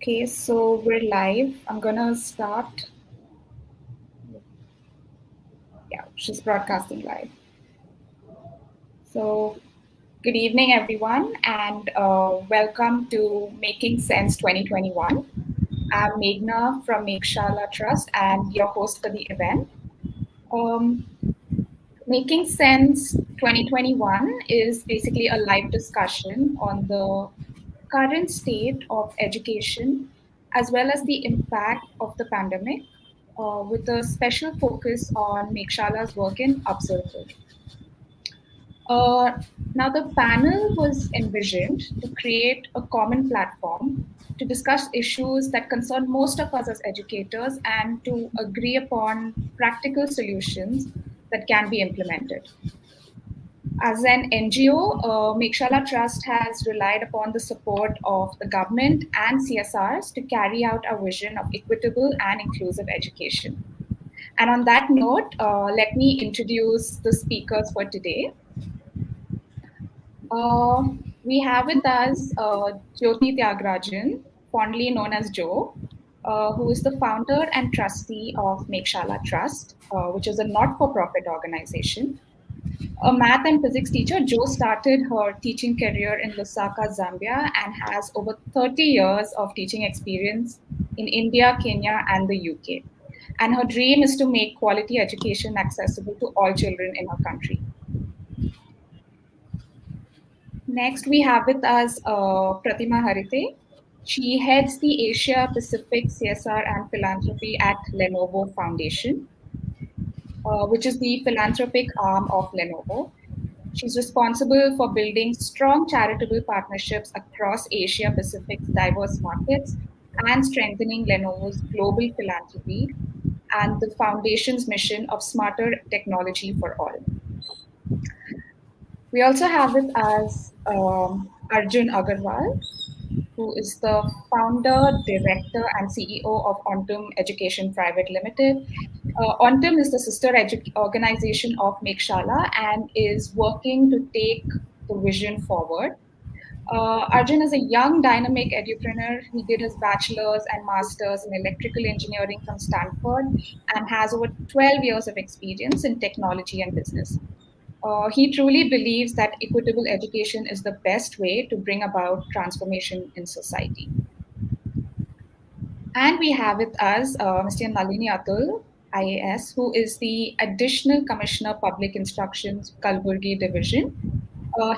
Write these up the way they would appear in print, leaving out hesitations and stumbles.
Okay, so we're live. I'm gonna start. Yeah, she's broadcasting live. So, good evening, everyone, and welcome to Making Sense 2021. I'm Meghna from Mekshala Trust and your host for the event. Um, Making Sense 2021 is basically a live discussion on the current state of education as well as the impact of the pandemic, with a special focus on Mekshala's work in Upcircle. Uh, Now, the panel was envisioned to create a common platform to discuss issues that concern most of us as educators and to agree upon practical solutions that can be implemented. As an NGO, Mekshala Trust has relied upon the support of the government and CSRs to carry out our vision of equitable and inclusive education. And on that note, let me introduce the speakers for today. Uh, we have with us Jyoti Tyagarajan, fondly known as Jo, who is the founder and trustee of Mekshala Trust, which is a not for profit organization. A math and physics teacher, Jo started her teaching career in Lusaka, Zambia, and has over 30 years of teaching experience in India, Kenya, and the UK. And her dream is to make quality education accessible to all children in our country. Next, we have with us Pratima Harite. She heads the Asia Pacific CSR and Philanthropy at Lenovo Foundation, which is the philanthropic arm of Lenovo. She's responsible for building strong charitable partnerships across Asia Pacific's diverse markets and strengthening Lenovo's global philanthropy and the foundation's mission of smarter technology for all. We also have with us Arjun Agarwal, who is the founder, director, and CEO of Ontum Education Private Limited. Ontum is the sister organization of Mekshala and is working to take the vision forward. Arjun is a young, dynamic edupreneur. He did his bachelor's and master's in electrical engineering from Stanford and has over 12 years of experience in technology and business. He truly believes that equitable education is the best way to bring about transformation in society. And we have with us Mr. Nalini Atul, IAS, who is the Additional Commissioner Public Instructions, Kalburgi Division.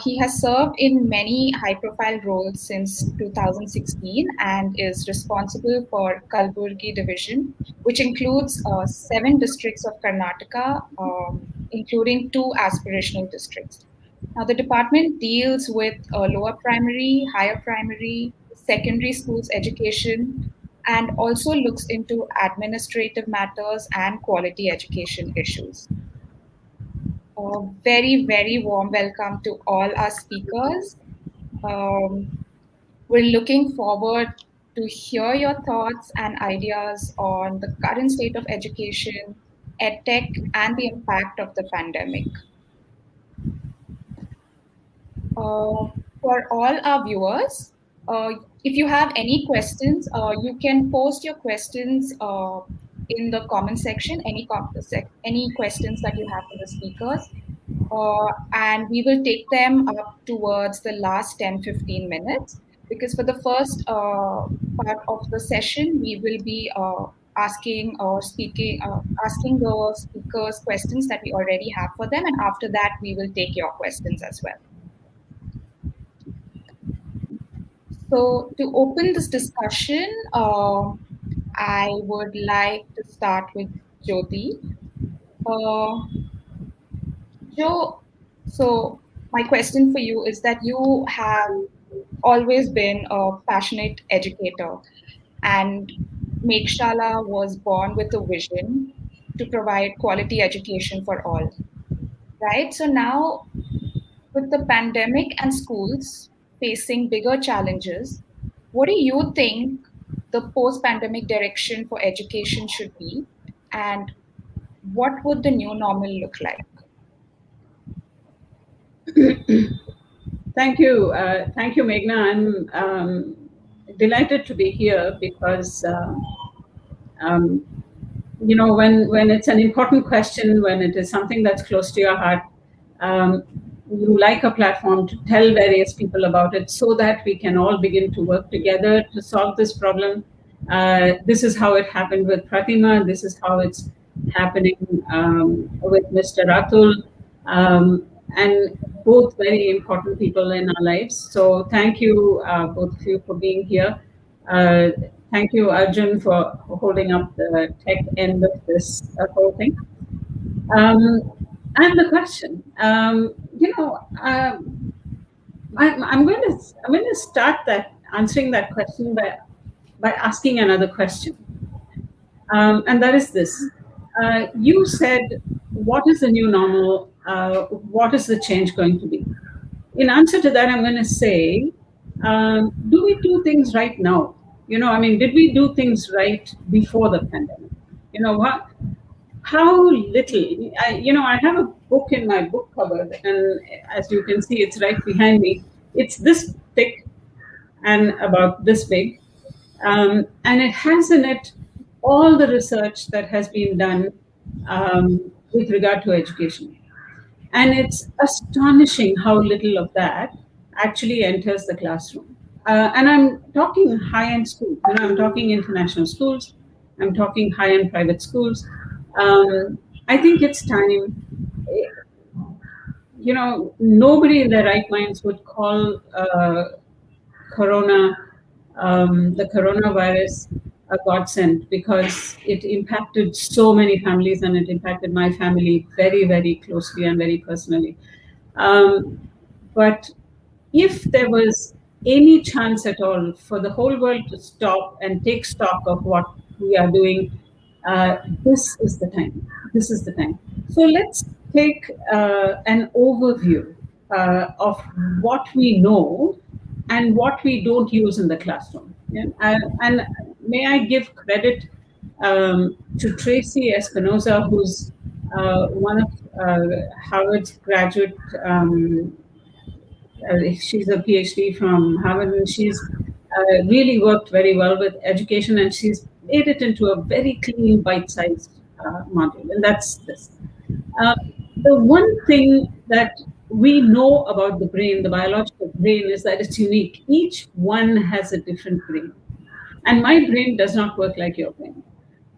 He has served in many high profile roles since 2016 and is responsible for Kalburgi Division, which includes 7 districts of Karnataka, including 2 aspirational districts. Now, the department deals with lower primary, higher primary, secondary schools education, and also looks into administrative matters and quality education issues. A very, very warm welcome to all our speakers. Um, we're looking forward to hear your thoughts and ideas on the current state of education, Edtech, and the impact of the pandemic. For all our viewers, uh, if you have any questions, you can post your questions in the comment section, any questions that you have for the speakers. And we will take them up towards the last 10-15 minutes, because for the first part of the session, we will be asking the speakers questions that we already have for them, and after that, we will take your questions as well. So, to open this discussion, I would like to start with Jyoti. Uh, Jo, so my question for you is that you have always been a passionate educator, and Mekshala was born with a vision to provide quality education for all, right? So now, with the pandemic and schools facing bigger challenges, what do you think the post-pandemic direction for education should be, and what would the new normal look like? Thank you, Meghna. I'm delighted to be here because um, when it's an important question, when it is something that's close to your heart, um, you like a platform to tell various people about it so that we can all begin to work together to solve this problem. This is how it happened with Pratima. This is how it's happening with Mr. Atul, and both very important people in our lives. So thank you, both of you, for being here. Uh, Thank you, Arjun, for holding up the tech end of this whole thing. Um, and the question, I'm going to start that answering that question by asking another question, and that is this: you said, "What is the new normal? What is the change going to be?" In answer to that, I'm going to say, do we do things right now? Did we do things right before the pandemic? You know what? How little? I have a book in my book cupboard, and as you can see, it's right behind me. It's this thick and about this big, and it has in it all the research that has been done with regard to education. And it's astonishing how little of that actually enters the classroom. And I'm talking high end schools, I'm talking international schools, I'm talking high end private schools. I think it's time, nobody in their right minds would call corona, the coronavirus, a godsend because it impacted so many families and it impacted my family very, very closely and very personally. But if there was any chance at all for the whole world to stop and take stock of what we are doing, this is the time. This is the time. So let's take an overview of what we know and what we don't use in the classroom. Yeah? And may I give credit to Tracy Espinoza, who's one of Harvard's graduate. She's a PhD from Harvard, and she's really worked very well with education, and she's made it into a very clean, bite-sized module. And that's this. Uh, the one thing that we know about the brain, the biological brain, is that it's unique. Each one has a different brain. And my brain does not work like your brain.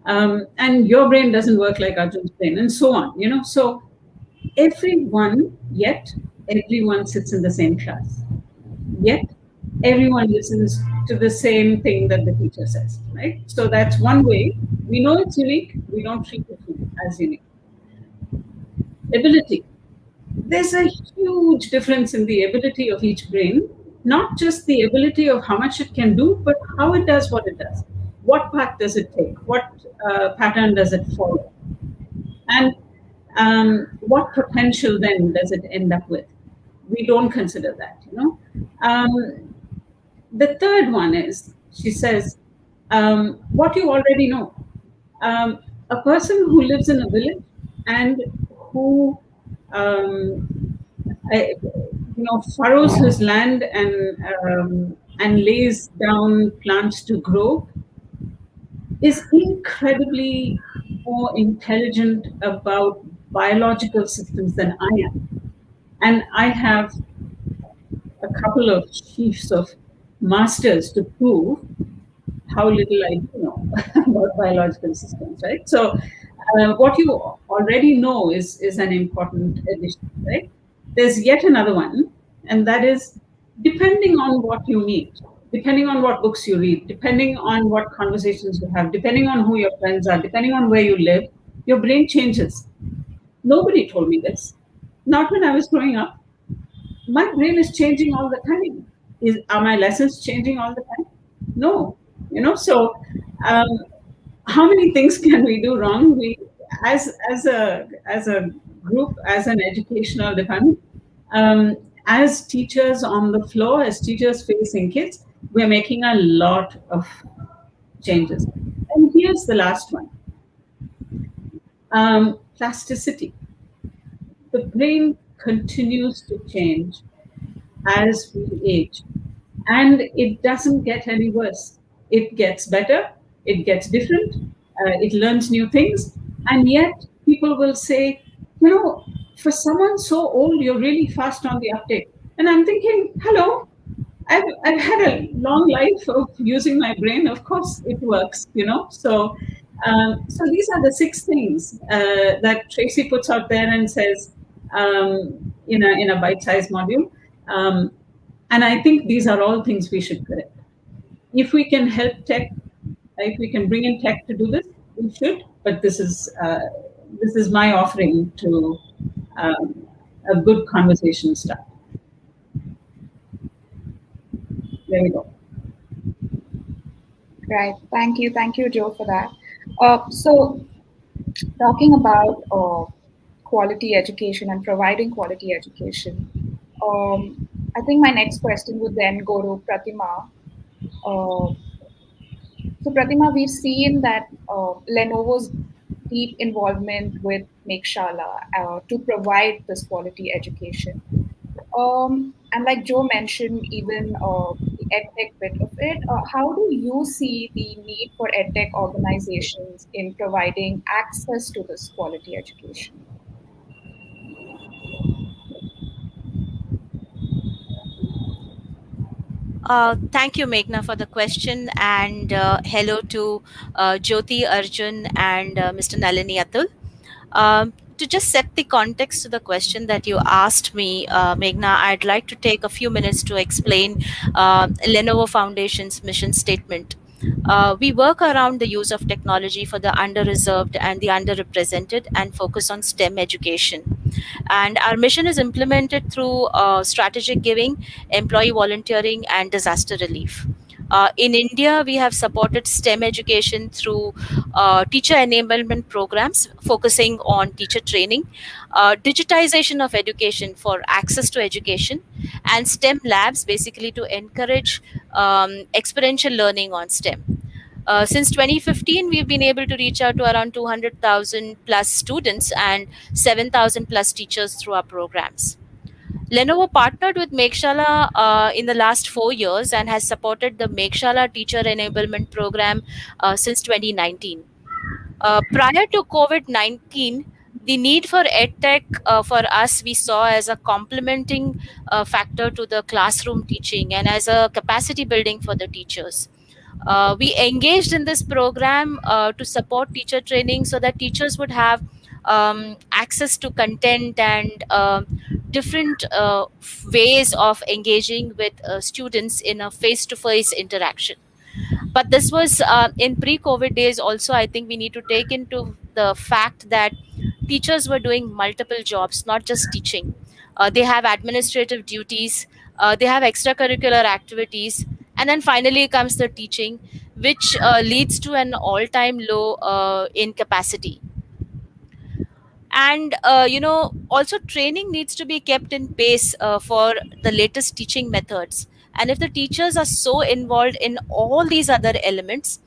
And your brain doesn't work like Arjun's brain, and so on. So yet everyone sits in the same class. Yet everyone listens to the same thing that the teacher says, right? So that's one way. We know it's unique, we don't treat it as unique. Ability. There's a huge difference in the ability of each brain, not just the ability of how much it can do, but how it does what it does. What path does it take? What pattern does it follow? And what potential then does it end up with? We don't consider that. The third one is, she says, what you already know. A person who lives in a village and who furrows his land and lays down plants to grow is incredibly more intelligent about biological systems than I am. And I have a couple of sheafs of masters to prove how little I do know about biological systems, right? So what you already know is an important addition, right? There's yet another one, and that is depending on what you need, depending on what books you read, depending on what conversations you have, depending on who your friends are, depending on where you live, your brain changes. Nobody told me this. Not when I was growing up. My brain is changing all the time. Are my lessons changing all the time? No. So um, how many things can we do wrong? We, as a group, as an educational department, as teachers on the floor, as teachers facing kids, we're making a lot of changes. And here's the last one: plasticity. The brain continues to change as we age. and it doesn't get any worse. It gets better, it gets different, it learns new things, and yet people will say, you know, for someone so old, you're really fast on the uptake. And I'm thinking, hello, I've had a long life of using my brain. Of course, it works, you know. So these are the six things that Tracy puts out there and says in a bite-sized module. Um, and I think these are all things we should correct. If we can help tech, if we can bring in tech to do this, we should. But this is my offering to um, a good conversation start. There we go. Right. Thank you, Joe, for that. So, talking about quality education and providing quality education, I think my next question would then go to Pratima. Uh, so, Pratima, we've seen that Lenovo's deep involvement with Mekshala to provide this quality education. And like Joe mentioned, even the EdTech bit of it, how do you see the need for EdTech organizations in providing access to this quality education? Thank you, Meghna, for the question, and hello to Jyoti, Arjun, and Mr. Nalini Atul. To just set the context to the question that you asked me, Meghna, I'd like to take a few minutes to explain Lenovo Foundation's mission statement. We work around the use of technology for the under-reserved and the underrepresented and focus on STEM education. And our mission is implemented through strategic giving, employee volunteering, and disaster relief. In India, we have supported STEM education through teacher enablement programs focusing on teacher training, digitization of education for access to education, and STEM labs basically to encourage experiential learning on STEM. Since 2015, we've been able to reach out to around 200,000 plus students and 7,000 plus teachers through our programs. Lenovo partnered with Mekshala in the last 4 years and has supported the Mekshala Teacher Enablement Program since 2019. Prior to COVID 19, the need for EdTech for us we saw as a complementing factor to the classroom teaching and as a capacity building for the teachers. We engaged in this program to support teacher training so that teachers would have access to content and different ways of engaging with students in a face to face interaction. But this was in pre COVID days. Also, I think we need to take into the fact that teachers were doing multiple jobs, not just teaching. They have administrative duties, they have extracurricular activities, and then finally comes the teaching, which leads to an all time low in capacity. And also training needs to be kept in pace for the latest teaching methods. And if the teachers are so involved in all these other elements,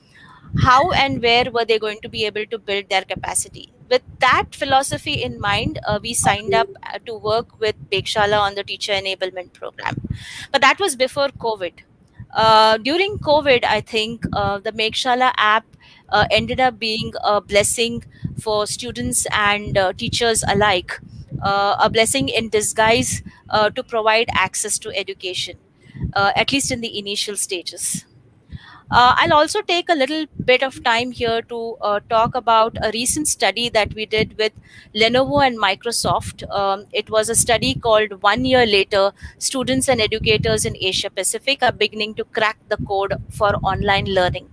how and where were they going to be able to build their capacity? With that philosophy in mind, we signed up to work with Bekshala on the teacher enablement program. But that was before COVID. During COVID, I think the Mekshala app ended up being a blessing for students and teachers alike, a blessing in disguise to provide access to education, at least in the initial stages. I'll also take a little bit of time here to talk about a recent study that we did with Lenovo and Microsoft. It was a study called 1 Year Later, Students and Educators in Asia Pacific are beginning to crack the code for online learning.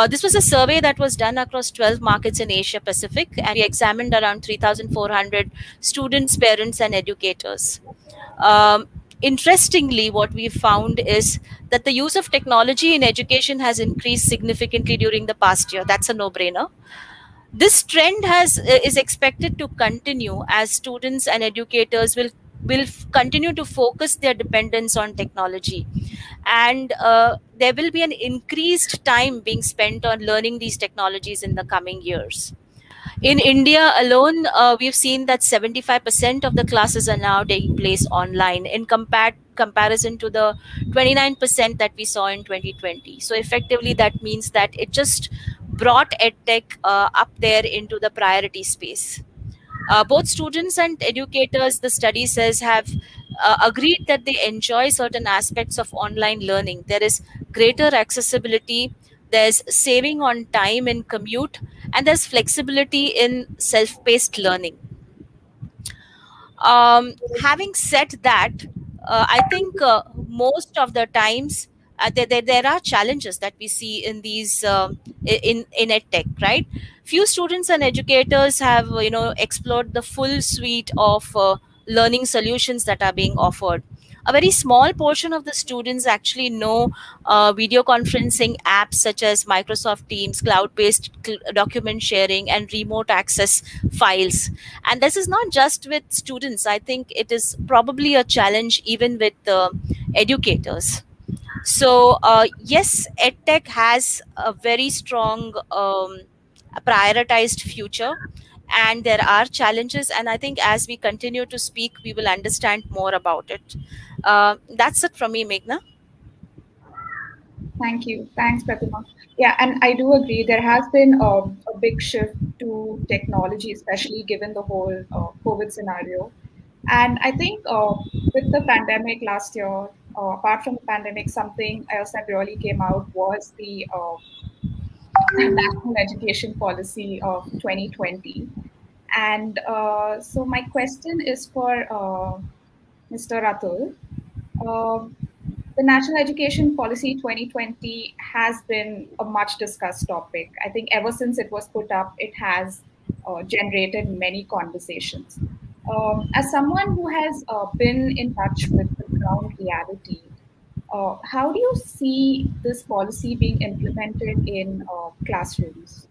This was a survey that was done across 12 markets in Asia Pacific, and we examined around 3,400 students, parents, and educators. Interestingly, what we found is that the use of technology in education has increased significantly during the past year. That's a no brainer. This trend is expected to continue as students and educators will continue to focus their dependence on technology, and there will be an increased time being spent on learning these technologies in the coming years. In India alone, we've seen that 75% of the classes are now taking place online, in comparison to the 29% that we saw in 2020. So effectively, that means that it just brought edtech up there into the priority space. Both students and educators, the study says, have agreed that they enjoy certain aspects of online learning. There is greater accessibility, there's saving on time in commute, and there's flexibility in self paced learning. Having said that, I think most of the times there are challenges that we see in these in edtech, right? Few students and educators have explored the full suite of learning solutions that are being offered. A very small portion of the students actually know video conferencing apps such as Microsoft Teams, cloud based document sharing, and remote access files. And this is not just with students. I think it is probably a challenge even with educators. So yes, edtech has a very strong prioritized future, and there are challenges, and I think as we continue to speak we will understand more about it. That's it from me, Meghna. Thank you. Thanks, Pratima. Yeah, and I do agree. There has been a big shift to technology, especially given the whole COVID scenario. And I think with the pandemic last year, apart from the pandemic, something else that really came out was the National Education Policy of 2020. And so my question is for Mr. Ratul. Uh, the National Education Policy 2020 has been a much discussed topic. I think ever since it was put up, it has generated many conversations. As someone who has been in touch with the ground reality, how do you see this policy being implemented in classrooms?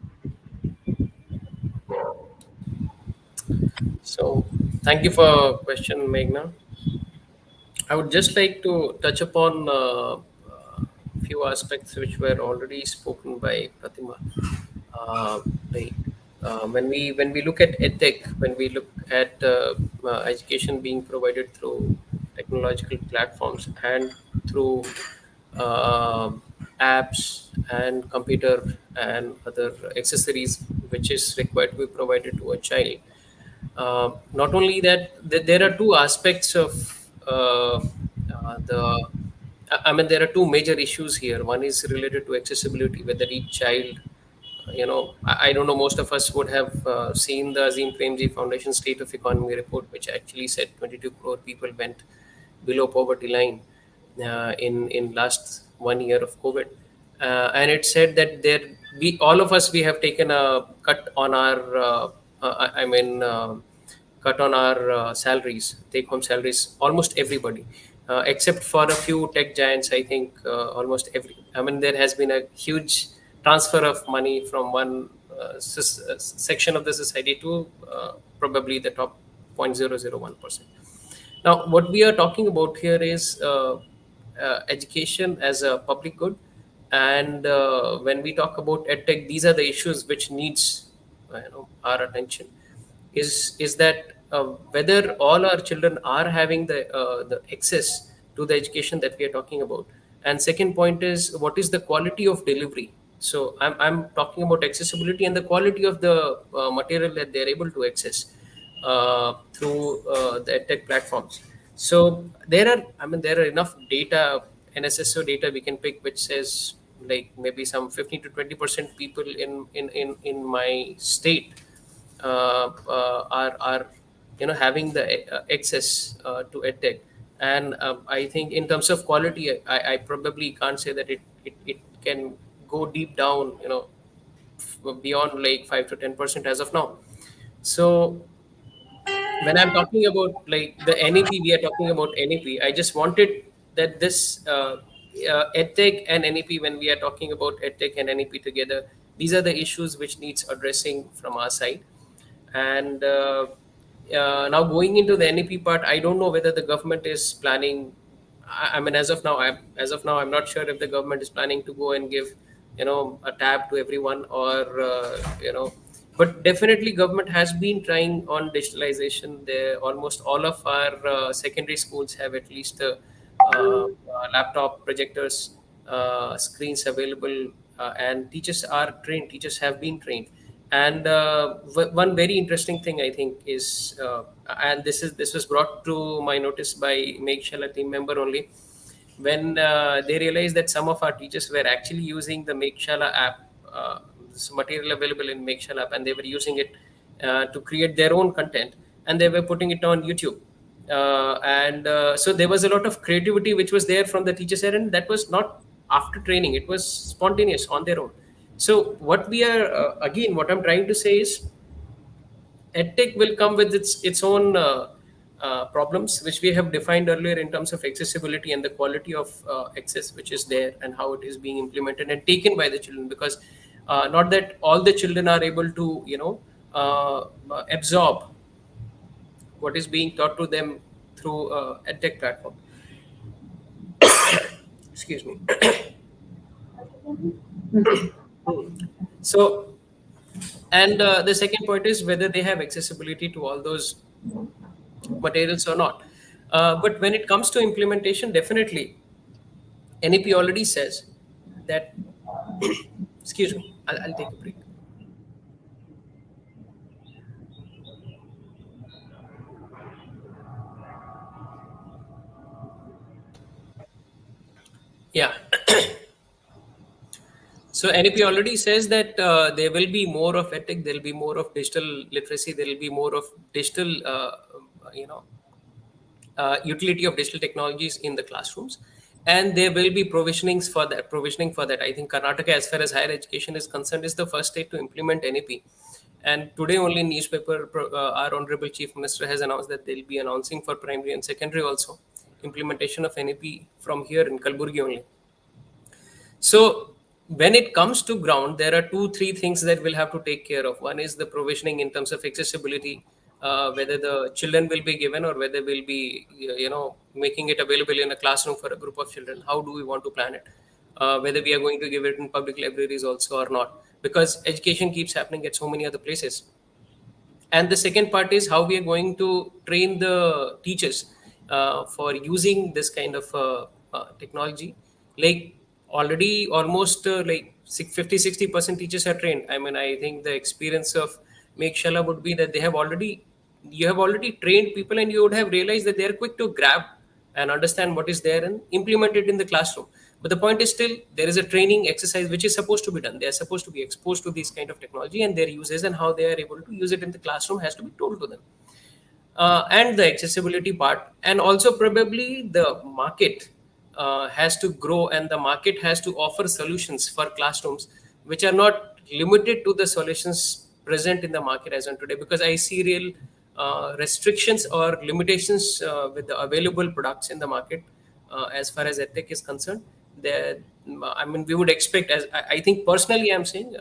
So, thank you for question, Meghna. I would just like to touch upon few aspects which were already spoken by Pratima. Uh, like when we look at edtech, when we look at education being provided through technological platforms and through uh, apps and computer and other accessories which is required to be provided to a child. Not only that, there are two aspects of the. I mean, there are two major issues here. One is related to accessibility, whether each child, I don't know, most of us would have seen the Azim Premji Foundation State of Economy report, which actually said 22 crore people went below poverty line in last 1 year of COVID, and it said that there we all of us we have taken a cut on our I mean cut on our salaries, take home salaries, almost everybody. Except for a few tech giants, I think almost every. I mean, there has been a huge transfer of money from one section of the society to probably the top 0.001%. Now, what we are talking about here is education as a public good, and when we talk about edtech, these are the issues which needs our attention. Is that whether all our children are having the access to the education that we are talking about, and second point is what is the quality of delivery. So I'm talking about accessibility and the quality of the material that they're able to access through the tech platforms. So there are enough data, NSSO data we can pick, which says like maybe some 15 to 20% people in my state are having the access to edtech. And I think in terms of quality, I probably can't say that it can go deep down, beyond like 5 to 10% as of now. So when I'm talking about like the NEP, we are talking about NEP. I just wanted that this EdTech and NEP, when we are talking about EdTech and NEP together, these are the issues which needs addressing from our side. And now going into the NEP part, I don't know whether the government is planning. I mean, as of now, I'm not sure if the government is planning to go and give, a tab to everyone, or but definitely government has been trying on digitalization. There, almost all of our secondary schools have at least a laptop projectors, screens available, and teachers are trained. Teachers have been trained. And one very interesting thing I think is, and this was brought to my notice by Meg Shala team member only, when they realized that some of our teachers were actually using the Mekshala app, this material available in Mekshala app, and they were using it to create their own content, and they were putting it on YouTube. And so there was a lot of creativity which was there from the teacher side, and that was not after training, it was spontaneous on their own. So what we are, again, what I'm trying to say is, Edtech will come with its own problems, which we have defined earlier in terms of accessibility and the quality of access which is there, and how it is being implemented and taken by the children. Because not that all the children are able to, absorb what is being taught to them through Edtech platform. Excuse me. So, and the second point is whether they have accessibility to all those materials or not. But when it comes to implementation, definitely NEP already says that. Excuse me, I'll take a break. Yeah. So NEP already says that there will be more of Edtech, there will be more of digital literacy, there will be more of digital, utility of digital technologies in the classrooms, and there will be provisioning for that. I think Karnataka, as far as higher education is concerned, is the first state to implement NEP. And today only in newspaper, our honorable chief minister has announced that they'll be announcing for primary and secondary also implementation of NEP from here in Kalburgi only. So when it comes to ground, there are 2-3 things that we'll have to take care of. One is the provisioning in terms of accessibility, whether the children will be given, or whether we'll be, making it available in a classroom for a group of children. How do we want to plan it? Whether we are going to give it in public libraries also or not, because education keeps happening at so many other places. And the second part is how we are going to train the teachers for using this kind of technology. Like already almost like 50-60% teachers are trained. I mean, I think the experience of Mekshala would be that you have already trained people, and you would have realized that they are quick to grab and understand what is there and implement it in the classroom. But the point is, still there is a training exercise which is supposed to be done. They are supposed to be exposed to this kind of technology, and their uses and how they are able to use it in the classroom has to be told to them. And the accessibility part, and also probably the market has to grow, and the market has to offer solutions for classrooms which are not limited to the solutions present in the market as on today. Because I see real restrictions or limitations with the available products in the market as far as Edtech is concerned. We would expect, as I think personally I'm saying,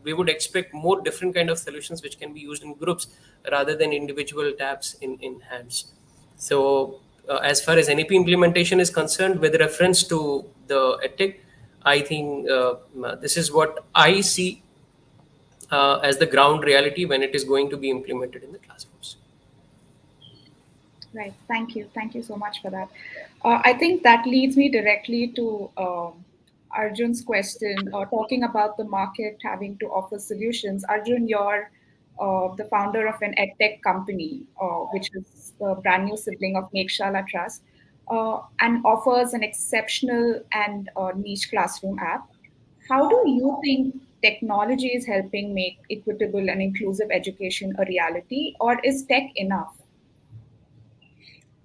we would expect more different kind of solutions which can be used in groups rather than individual tabs in hands. So as far as NEP implementation is concerned, with reference to the Edtech, I think this is what I see as the ground reality when it is going to be implemented in the classrooms. Right. Thank you. Thank you so much for that. I think that leads me directly to Arjun's question, talking about the market having to offer solutions. Arjun, you're the founder of an EdTech company, which is the brand new sibling of Mekshala Trust, and offers an exceptional and niche classroom app. How do you think technology is helping make equitable and inclusive education a reality, or is tech enough?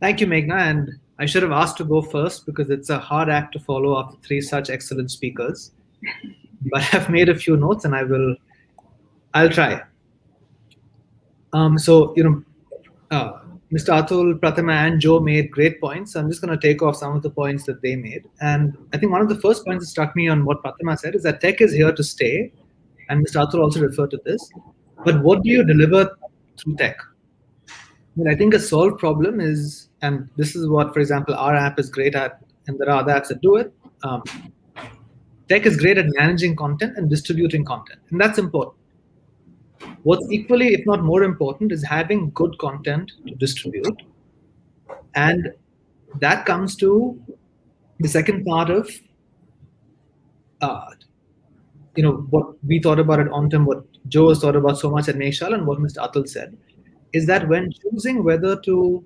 Thank you, Meghna. And I should have asked to go first because it's a hard act to follow after 3 such excellent speakers. But I've made a few notes, and I'll try. Mr. Atul, Pratima, and Joe made great points. I'm just going to take off some of the points that they made. And I think one of the first points that struck me on what Pratima said is that tech is here to stay. And Mr. Atul also referred to this. But what do you deliver through tech? I think a solved problem is, and this is what, for example, our app is great at, and there are other apps that do it. Tech is great at managing content and distributing content, and that's important. What's equally, if not more important, is having good content to distribute. And that comes to the second part of what we thought about at Ontim, what Joe has thought about so much at Meshal, and what Mr. Atul said, is that when choosing whether to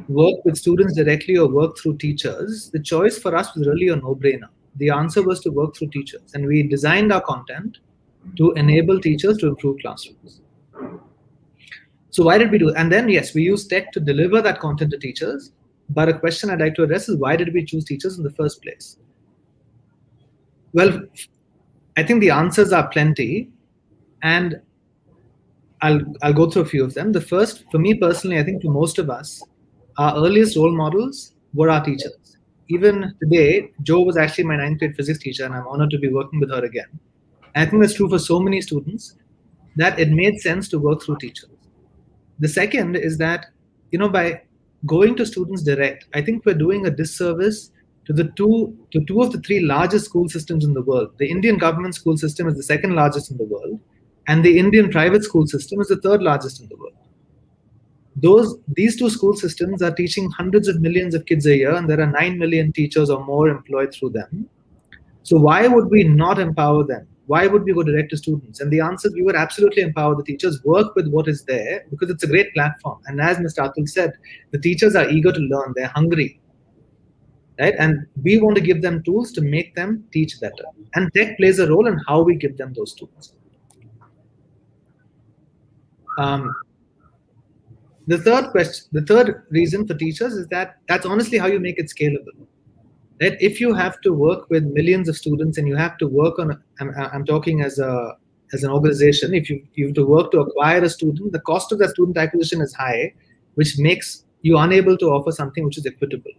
work with students directly or work through teachers, the choice for us was really a no-brainer. The answer was to work through teachers, and we designed our content to enable teachers to improve classrooms. So why did we do it? And then, yes, we use tech to deliver that content to teachers, but a question I'd like to address is, why did we choose teachers in the first place? Well, I think the answers are plenty, and I'll go through a few of them. The first, for me personally, I think for most of us, our earliest role models were our teachers. Even today, Jo was actually my 9th grade physics teacher, and I'm honored to be working with her again. And I think that's true for so many students, that it made sense to work through teachers. The second is that, by going to students direct, I think we're doing a disservice to two of the three largest school systems in the world. The Indian government school system is the second largest in the world, and the Indian private school system is the third largest in the world. These two school systems are teaching hundreds of millions of kids a year, and there are 9 million teachers or more employed through them. So why would we not empower them? Why would we go direct to students? And the answer is, we would absolutely empower the teachers, work with what is there, because it's a great platform. And as Mr. Atul said, the teachers are eager to learn, they're hungry, right? And we want to give them tools to make them teach better. And tech plays a role in how we give them those tools. The third reason for teachers is that that's honestly how you make it scalable. That if you have to work with millions of students and you have to work on, I'm talking as an organization, if you have to work to acquire a student, the cost of that student acquisition is high, which makes you unable to offer something which is equitable.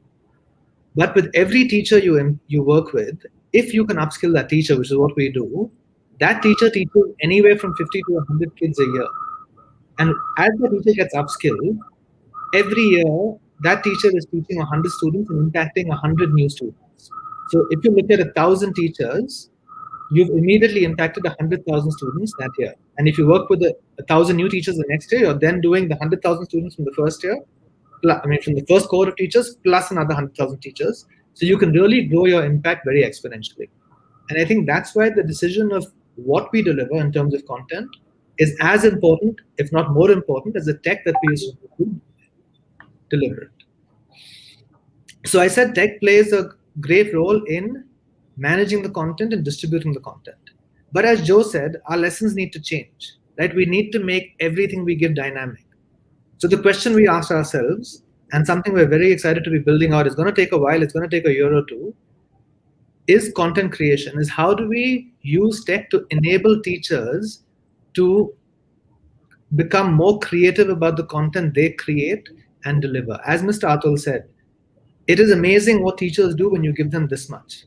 But with every teacher you work with, if you can upskill that teacher, which is what we do, that teacher teaches anywhere from 50 to 100 kids a year. And as the teacher gets upskilled, every year, that teacher is teaching 100 students and impacting 100 new students. So if you look at 1,000 teachers, you've immediately impacted 100,000 students that year. And if you work with 1,000 new teachers the next year, you're then doing the 100,000 students from the first year, from the first cohort of teachers, plus another 100,000 teachers. So you can really grow your impact very exponentially. And I think that's why the decision of what we deliver in terms of content is as important, if not more important, as the tech that we use to deliver it. So I said tech plays a great role in managing the content and distributing the content. But as Joe said, our lessons need to change, right? We need to make everything we give dynamic. So the question we ask ourselves, and something we're very excited to be building out, is going to take a while, it's going to take a year or two, is content creation, is how do we use tech to enable teachers to become more creative about the content they create and deliver. As Mr. Atul said, it is amazing what teachers do when you give them this much.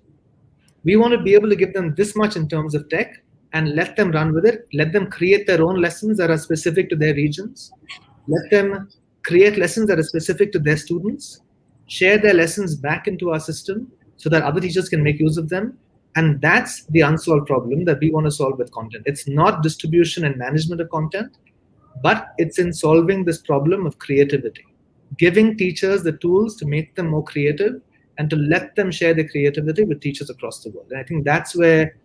We want to be able to give them this much in terms of tech and let them run with it, let them create their own lessons that are specific to their regions, let them create lessons that are specific to their students, share their lessons back into our system so that other teachers can make use of them. And that's the unsolved problem that we want to solve with content. It's not distribution and management of content, but it's in solving this problem of creativity, giving teachers the tools to make them more creative and to let them share their creativity with teachers across the world. And I think that's where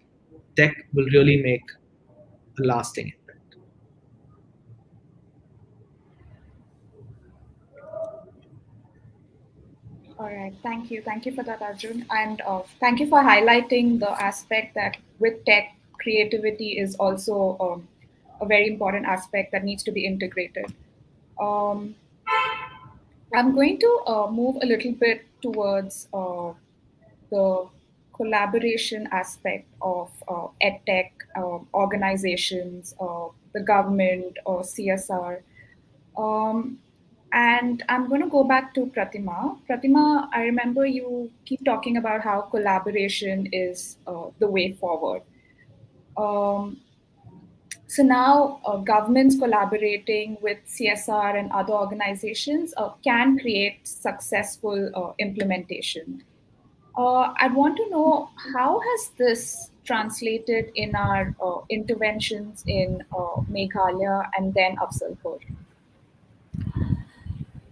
tech will really make a lasting impact. All right, thank you. Thank you for that, Arjun. And thank you for highlighting the aspect that with tech, creativity is also a very important aspect that needs to be integrated. I'm going to move a little bit towards the collaboration aspect of Edtech organizations, the government, or CSR. And I'm going to go back to Pratima. Pratima, I remember you keep talking about how collaboration is the way forward. So now governments collaborating with CSR and other organizations can create successful implementation. I'd want to know, how has this translated in our interventions in Meghalaya and then Afzalpur?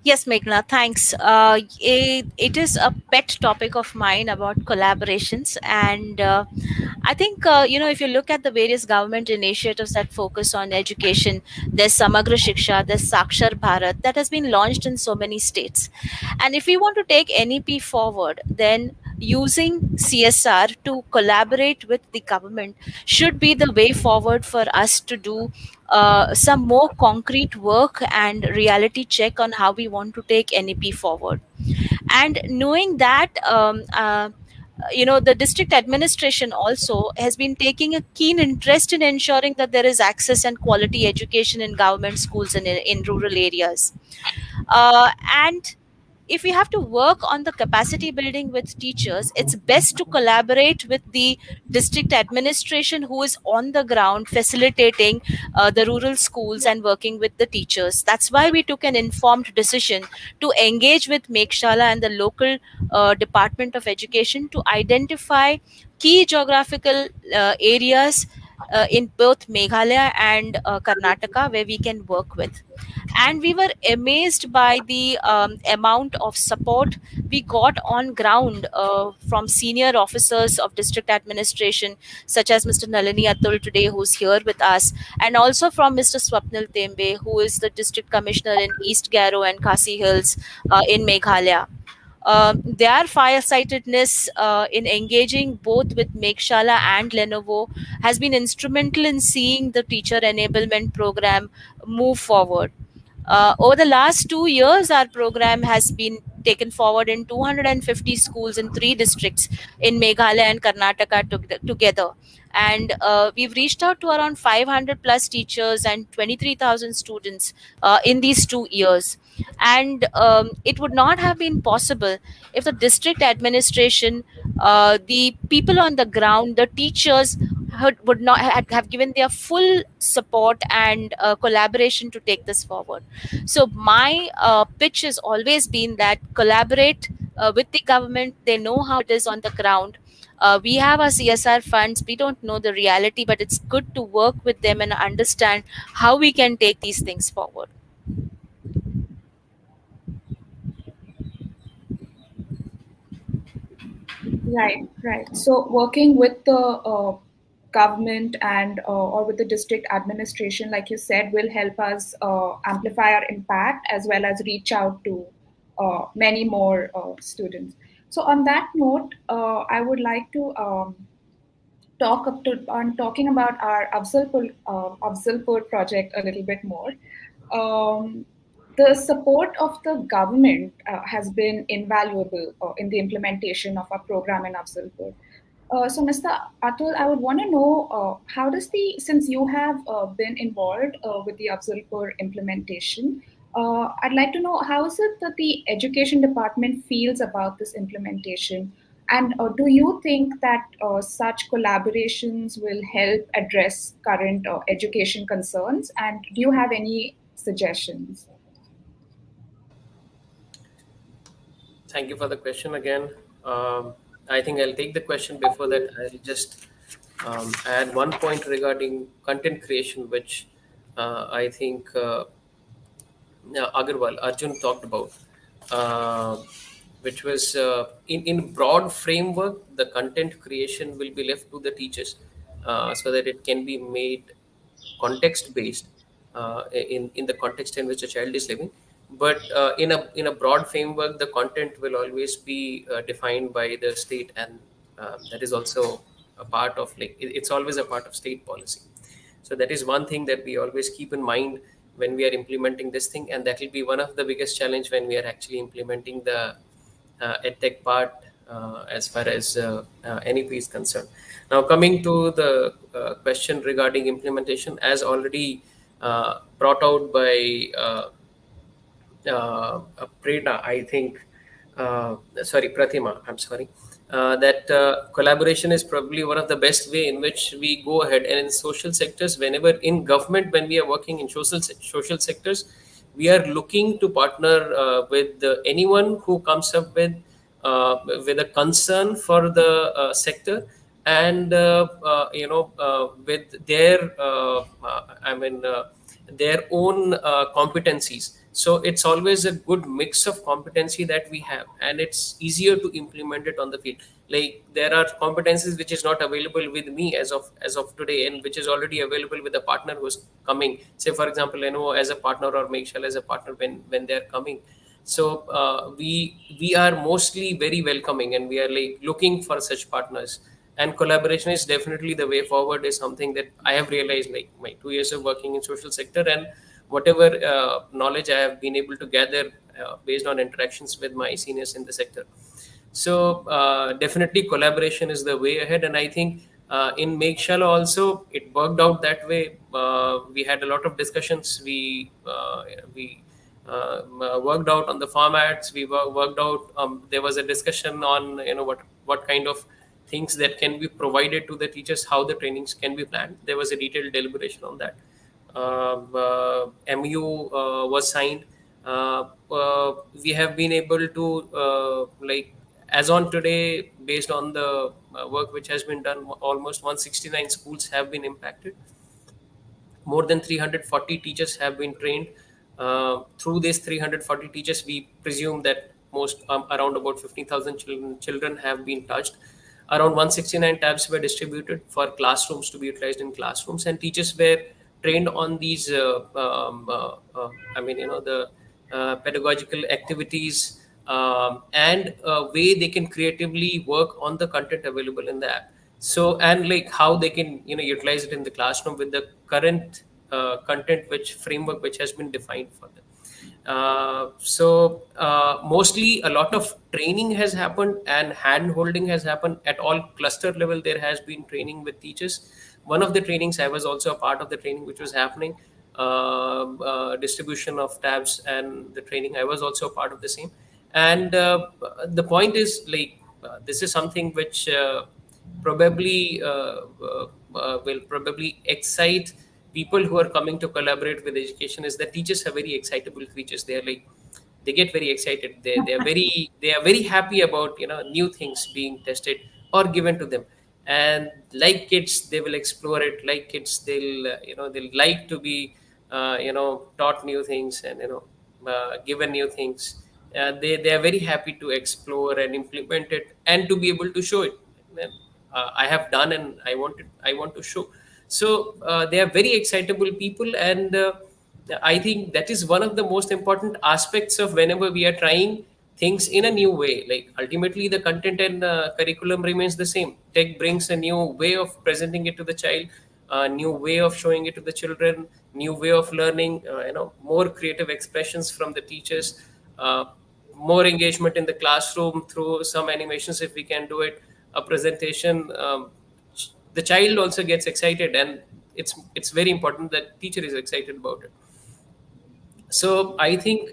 Yes, Meghna, thanks. It is a pet topic of mine about collaborations. And I think, if you look at the various government initiatives that focus on education, there's Samagra Shiksha, there's Sakshar Bharat that has been launched in so many states. And if we want to take NEP forward, then using CSR to collaborate with the government should be the way forward for us to do some more concrete work and reality check on how we want to take NEP forward. And knowing that, the district administration also has been taking a keen interest in ensuring that there is access and quality education in government schools and in rural areas. And if we have to work on the capacity building with teachers, it's best to collaborate with the district administration who is on the ground facilitating the rural schools and working with the teachers. That's why we took an informed decision to engage with Mekshala and the local Department of Education to identify key geographical areas in both Meghalaya and Karnataka where we can work with. And we were amazed by the amount of support we got on ground from senior officers of district administration, such as Mr. Nalini Atul today, who's here with us, and also from Mr. Swapnil Tembe, who is the district commissioner in East Garo and Khasi Hills in Meghalaya. Their firesightedness in engaging both with Mekshala and Lenovo has been instrumental in seeing the teacher enablement program move forward. Over the last 2 years, our program has been taken forward in 250 schools in three districts in Meghalaya and Karnataka together. And we've reached out to around 500 plus teachers and 23,000 students in these 2 years. And it would not have been possible if the district administration, the people on the ground, the teachers would not have given their full support and collaboration to take this forward. So my pitch has always been that collaborate with the government. They know how it is on the ground. We have our CSR funds. We don't know the reality, but it's good to work with them and understand how we can take these things forward. Right, right. So working with the government and or with the district administration, like you said, will help us amplify our impact as well as reach out to many more students. So on that note, I would like to talking about our Afzalpur project a little bit more. Um, the support of the government has been invaluable in the implementation of our program in Afzalpur. So, Mr. Atul, I would want to know how does since you have been involved with the Afzalpur implementation, I'd like to know how is it that the education department feels about this implementation? And do you think that such collaborations will help address current education concerns? And do you have any suggestions? Thank you for the question again. I think I'll take the question. Before that, I'll just add one point regarding content creation, which I think Arjun talked about, uh, which was in broad framework, the content creation will be left to the teachers so that it can be made context based in the context in which a child is living. But in a broad framework, the content will always be defined by the state, and that is also a part of, like, it's always a part of state policy. So that is one thing that we always keep in mind when we are implementing this thing, and that will be one of the biggest challenge when we are actually implementing the edtech part as far as NEP is concerned. Now, coming to the question regarding implementation, as already brought out by Prerna, I think, sorry, Pratima, I'm sorry, that collaboration is probably one of the best way in which we go ahead. And in social sectors, whenever in government, when we are working in social sectors, we are looking to partner with anyone who comes up with a concern for the sector, and with their their own competencies. So it's always a good mix of competency that we have, and it's easier to implement it on the field. Like there are competencies which is not available with me as of today, and which is already available with a partner who's coming. Say for example, Lenovo as a partner or Makeshell as a partner when they're coming. So we are mostly very welcoming, and we are like looking for such partners. And collaboration is definitely the way forward, is something that I have realized, like my 2 years of working in social sector, and whatever knowledge I have been able to gather based on interactions with my seniors in the sector. So definitely collaboration is the way ahead, and I think in Makeshell also it worked out that way. We had a lot of discussions. We worked out on the formats. Worked out. There was a discussion on what kind of things that can be provided to the teachers, how the trainings can be planned. There was a detailed deliberation on that. MU was signed. We have been able to as on today, based on the work which has been done, almost 169 schools have been impacted. More than 340 teachers have been trained. Through these 340 teachers, we presume that most around about 15,000 children have been touched. Around 169 tabs were distributed for classrooms to be utilized in classrooms, and teachers were trained on these the pedagogical activities, and way they can creatively work on the content available in the app. So, and like how they can utilize it in the classroom with the current content which framework which has been defined for them. Mostly a lot of training has happened, and hand holding has happened at all cluster level. There has been training with teachers. One of the trainings, I was also a part of the training which was happening, distribution of tabs, and the training, I was also a part of the same. And the point is, this is something which probably will probably excite people who are coming to collaborate with education, is that teachers are very excitable creatures. They are like, they get very excited. They are very happy about new things being tested or given to them. And like kids, they will explore it. Like kids, they'll like to be taught new things, and given new things. They are very happy to explore and implement it, and to be able to show it. And, I have done, and I want to show. So they are very excitable people, and I think that is one of the most important aspects of whenever we are trying things in a new way. Like ultimately, the content and curriculum remains the same. Tech brings a new way of presenting it to the child, a new way of showing it to the children, new way of learning. More creative expressions from the teachers, more engagement in the classroom through some animations if we can do it, a presentation. The child also gets excited, and it's very important that teacher is excited about it. So I think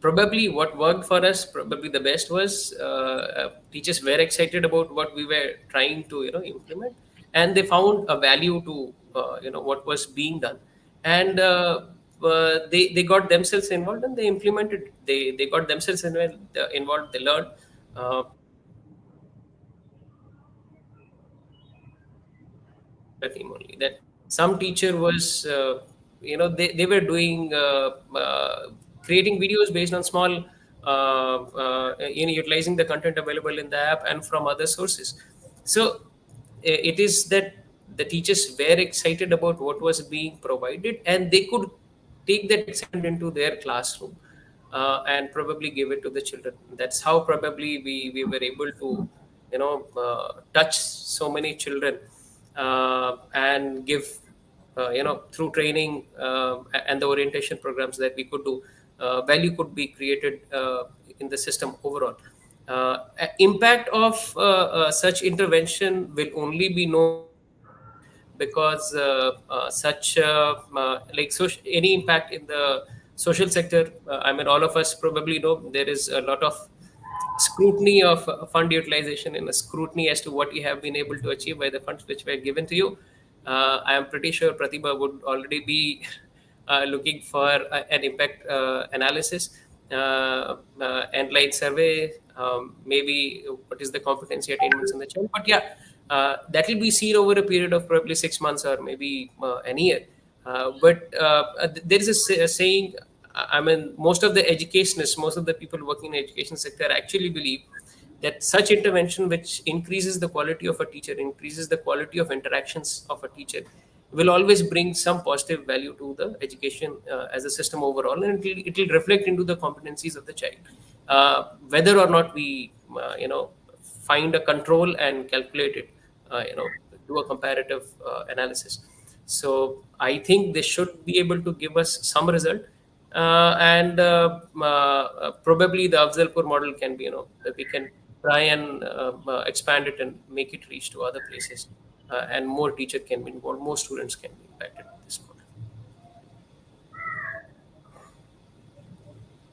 probably what worked for us, probably the best, was teachers were excited about what we were trying to implement, and they found a value to what was being done. And they got themselves involved, and they implemented. They got themselves involved. They learned. Team only, that some teacher was they were doing creating videos based on small utilizing the content available in the app and from other sources. So it is that the teachers were excited about what was being provided, and they could take that excitement into their classroom, and probably give it to the children. That's how probably we were able to touch so many children, and give through training and the orientation programs that we could do, value could be created in the system overall. Impact of such intervention will only be known because such any impact in the social sector, all of us probably know there is a lot of scrutiny of fund utilization, and a scrutiny as to what you have been able to achieve by the funds which were given to you. I am pretty sure Pratibha would already be looking for an impact analysis, and like survey, maybe what is the competency attainments in the child. But yeah, that will be seen over a period of probably 6 months or maybe an year. But there is a saying. I mean, most of the educationists, most of the people working in the education sector actually believe that such intervention, which increases the quality of a teacher, increases the quality of interactions of a teacher, will always bring some positive value to the education as a system overall, and it will reflect into the competencies of the child, whether or not we find a control and calculate it, do a comparative analysis. So I think they should be able to give us some result, and probably the Afzalpur model can be, that we can try and expand it and make it reach to other places, and more teacher can be involved, more students can be impacted with this model.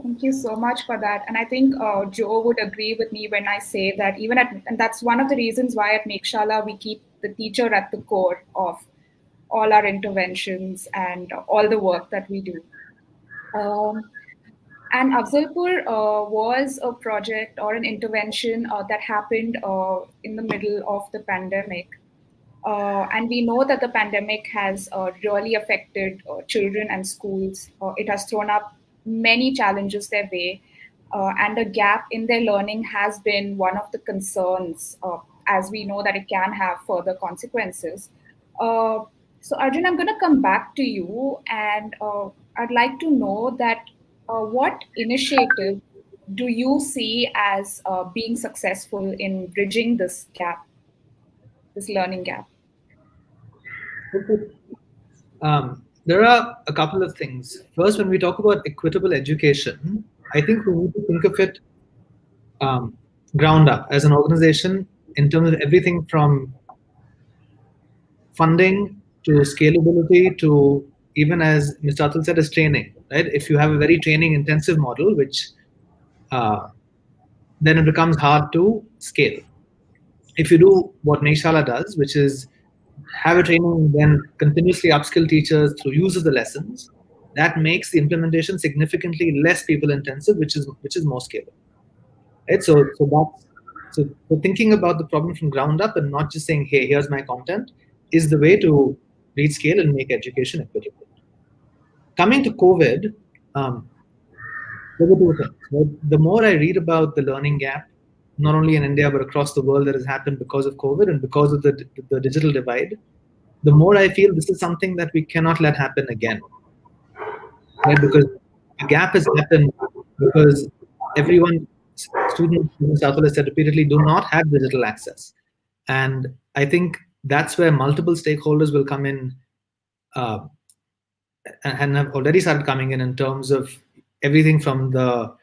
Thank you so much for that. And I think Joe would agree with me when I say that and that's one of the reasons why at Mekshala we keep the teacher at the core of all our interventions and all the work that we do. And Afzalpur was a project or an intervention that happened in the middle of the pandemic. And we know that the pandemic has really affected children and schools. It has thrown up many challenges their way, and a gap in their learning has been one of the concerns, as we know that it can have further consequences. So Arjun, I'm going to come back to you, and I'd like to know that what initiative do you see as being successful in bridging this gap, this learning gap? There are a couple of things. First, when we talk about equitable education, I think we need to think of it ground up as an organization in terms of everything from funding to scalability to, even as Mr. Atul said, as training. Right? If you have a very training intensive model, which then it becomes hard to scale. If you do what Mekshala does, which is have a training, then continuously upskill teachers through use of the lessons, that makes the implementation significantly less people intensive, which is more scalable. Right? So thinking about the problem from ground up and not just saying, hey, here's my content, is the way to reach scale and make education equitable. Coming to COVID, there were two things. Right? The more I read about the learning gap, not only in India but across the world, that has happened because of COVID and because of the digital divide, the more I feel this is something that we cannot let happen again. Right? Because the gap has happened because students, as Atul has said repeatedly, do not have digital access. And I think that's where multiple stakeholders will come in and have already started coming in terms of everything from the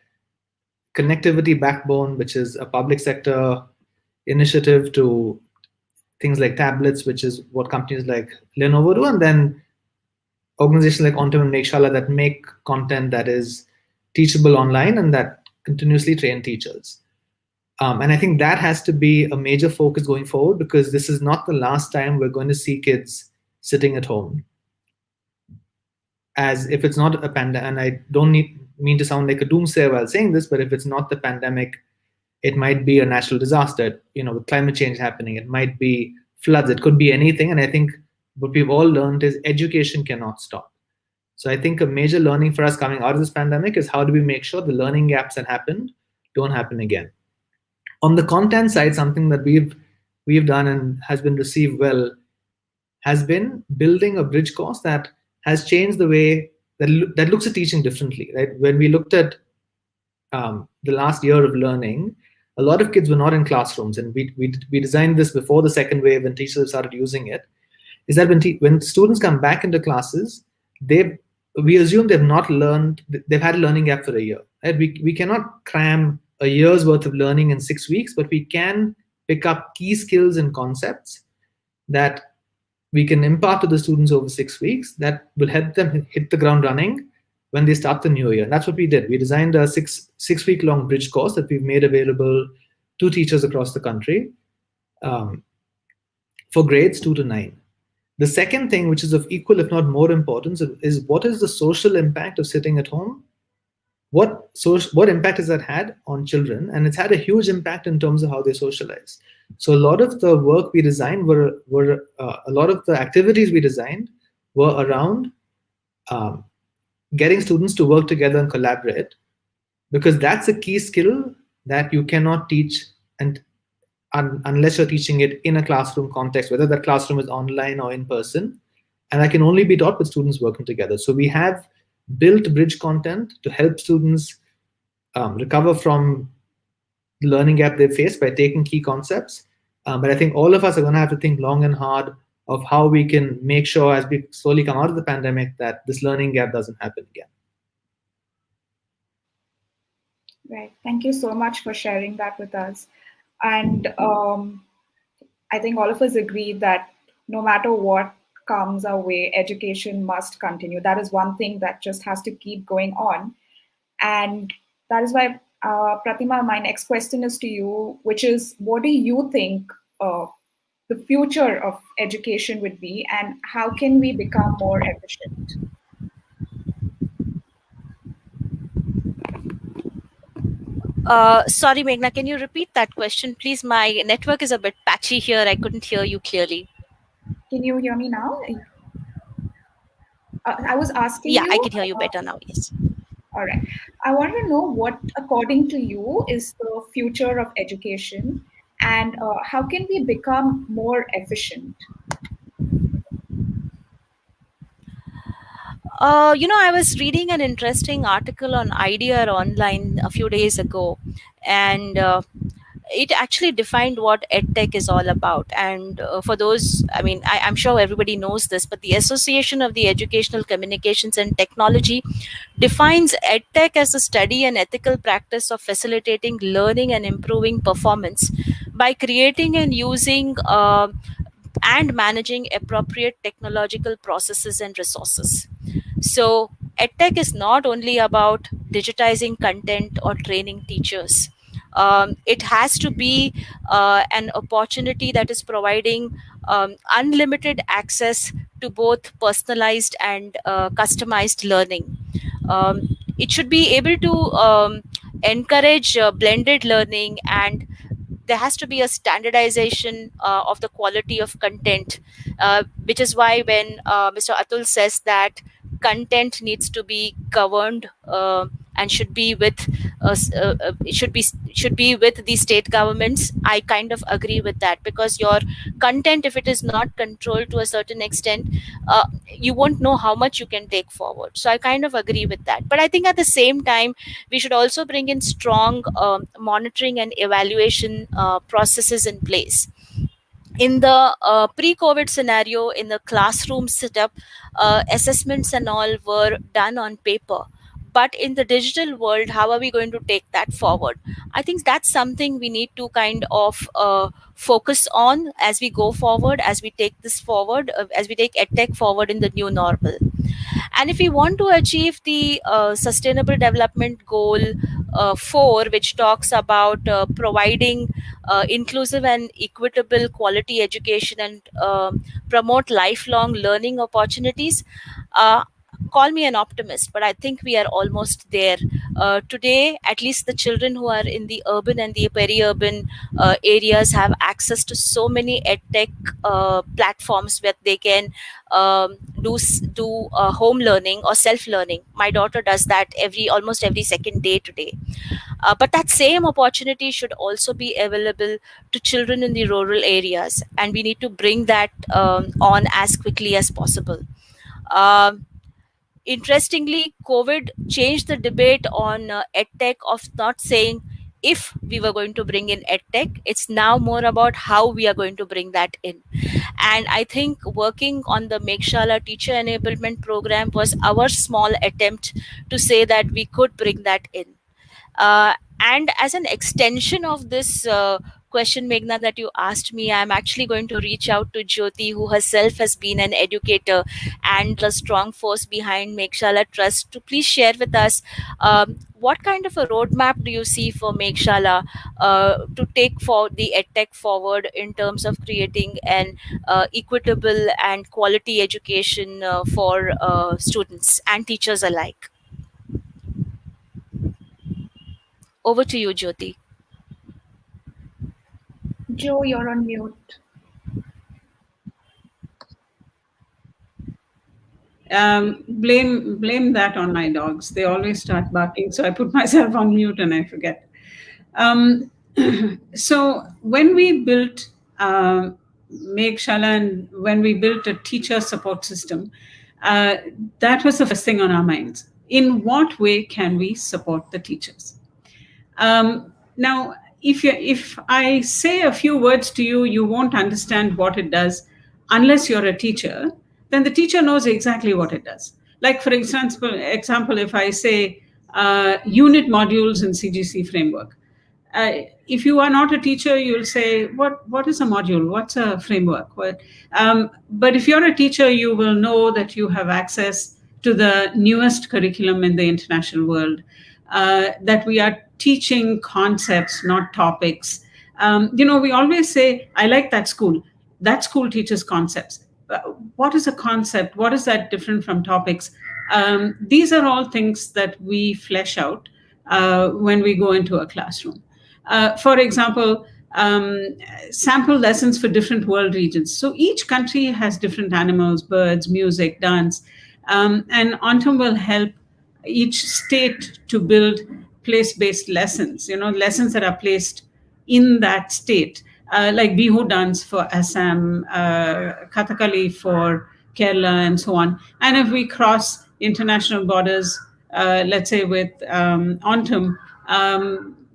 connectivity backbone, which is a public sector initiative, to things like tablets, which is what companies like Lenovo do, and then organizations like Ontim and Mekshala that make content that is teachable online and that continuously train teachers. And I think that has to be a major focus going forward, because this is not the last time we're going to see kids sitting at home. As if it's not a pandemic, and I don't mean to sound like a doomsayer while saying this, but if it's not the pandemic, it might be a natural disaster, with climate change happening. It might be floods. It could be anything. And I think what we've all learned is education cannot stop. So I think a major learning for us coming out of this pandemic is how do we make sure the learning gaps that happened don't happen again. On the content side, something that we've done and has been received well has been building a bridge course that has changed the way that looks at teaching differently. Right? When we looked at the last year of learning, a lot of kids were not in classrooms, and we designed this before the second wave and teachers started using it. Is that when students come back into classes, we assume they've not learned, they've had a learning gap for a year. Right? We cannot cram a year's worth of learning in 6 weeks, but we can pick up key skills and concepts that we can impart to the students over 6 weeks that will help them hit the ground running when they start the new year. And that's what we did. We designed a six-week-long bridge course that we've made available to teachers across the country for grades 2 to 9. The second thing, which is of equal, if not more importance, is what is the social impact of sitting at home? What impact has that had on children? And it's had a huge impact in terms of how they socialize. So a lot of the work we designed a lot of the activities we designed were around um, getting students to work together and collaborate, because that's a key skill that you cannot teach and unless you're teaching it in a classroom context, whether that classroom is online or in person. And that can only be taught with students working together. So we have built bridge content to help students recover from the learning gap they face by taking key concepts. But I think all of us are going to have to think long and hard of how we can make sure, as we slowly come out of the pandemic, that this learning gap doesn't happen again. Right. Thank you so much for sharing that with us. And I think all of us agree that no matter what comes our way, education must continue. That is one thing that just has to keep going on. And that is why, Pratima, my next question is to you, which is, what do you think the future of education would be, and how can we become more efficient? Sorry, Meghna, can you repeat that question, please? My network is a bit patchy here. I couldn't hear you clearly. Can you hear me now? I was asking Yeah, I you. can hear you better now. Yes. All right. I want to know what, according to you, is the future of education, and how can we become more efficient? I was reading an interesting article on Idea online a few days ago, and it actually defined what edtech is all about. And for those, I mean, I'm sure everybody knows this, but the Association of the Educational Communications and Technology defines edtech as a study and ethical practice of facilitating learning and improving performance by creating and using and managing appropriate technological processes and resources. So, EdTech is not only about digitizing content or training teachers. It has to be an opportunity that is providing unlimited access to both personalized and customized learning. It should be able to encourage blended learning, and there has to be a standardization of the quality of content, which is why when Mr. Atul says that content needs to be governed and should be with it should be with the state governments. I kind of agree with that, because your content, if it is not controlled to a certain extent, you won't know how much you can take forward. So I kind of agree with that, but I think at the same time we should also bring in strong monitoring and evaluation processes in place. In the pre-COVID scenario, in the classroom setup, assessments and all were done on paper, but in the digital world, how are we going to take that forward? I think that's something we need to kind of focus on as we go forward, as we take this forward, as we take edtech forward in the new normal. And if we want to achieve the Sustainable Development Goal 4, which talks about providing inclusive and equitable quality education and promote lifelong learning opportunities, uh, call me an optimist, but I think we are almost there. Today, at least the children who are in the urban and the peri-urban areas have access to so many edtech platforms where they can do home learning or self learning. My daughter does that almost every second day today. But that same opportunity should also be available to children in the rural areas, and we need to bring that on as quickly as possible. Um, Interestingly, COVID changed the debate on edtech, of not saying if we were going to bring in edtech. It's now more about how we are going to bring that in. And I think working on the Mekshala teacher enablement program was our small attempt to say that we could bring that in. And as an extension of this question, Meghna, that you asked me, I'm actually going to reach out to Jyoti, who herself has been an educator and a strong force behind Mekshala Trust, to please share with us what kind of a roadmap do you see for Mekshala to take for the EdTech forward in terms of creating an equitable and quality education for students and teachers alike. Over to you, Jyoti. Joe, you're on mute. Blame that on my dogs. They always start barking, so I put myself on mute and I forget. Um, so when we built Make Shala, and when we built a teacher support system, that was the first thing on our minds. In what way can we support the teachers? Now, if I say a few words to you, you won't understand what it does unless you're a teacher. Then the teacher knows exactly what it does. Like, for example, if I say unit modules in CGC framework, if you are not a teacher, you'll say, what is a module? What's a framework? But if you're a teacher, you will know that you have access to the newest curriculum in the international world, that we are teaching concepts, not topics. We always say, I like that school. That school teaches concepts. What is a concept? What is that different from topics? These are all things that we flesh out when we go into a classroom. For example, sample lessons for different world regions. So each country has different animals, birds, music, dance, and Autumn will help each state to build place-based lessons, lessons that are placed in that state, like Bihu dance for Assam, Kathakali for Kerala, and so on. And if we cross international borders, let's say with Autumn,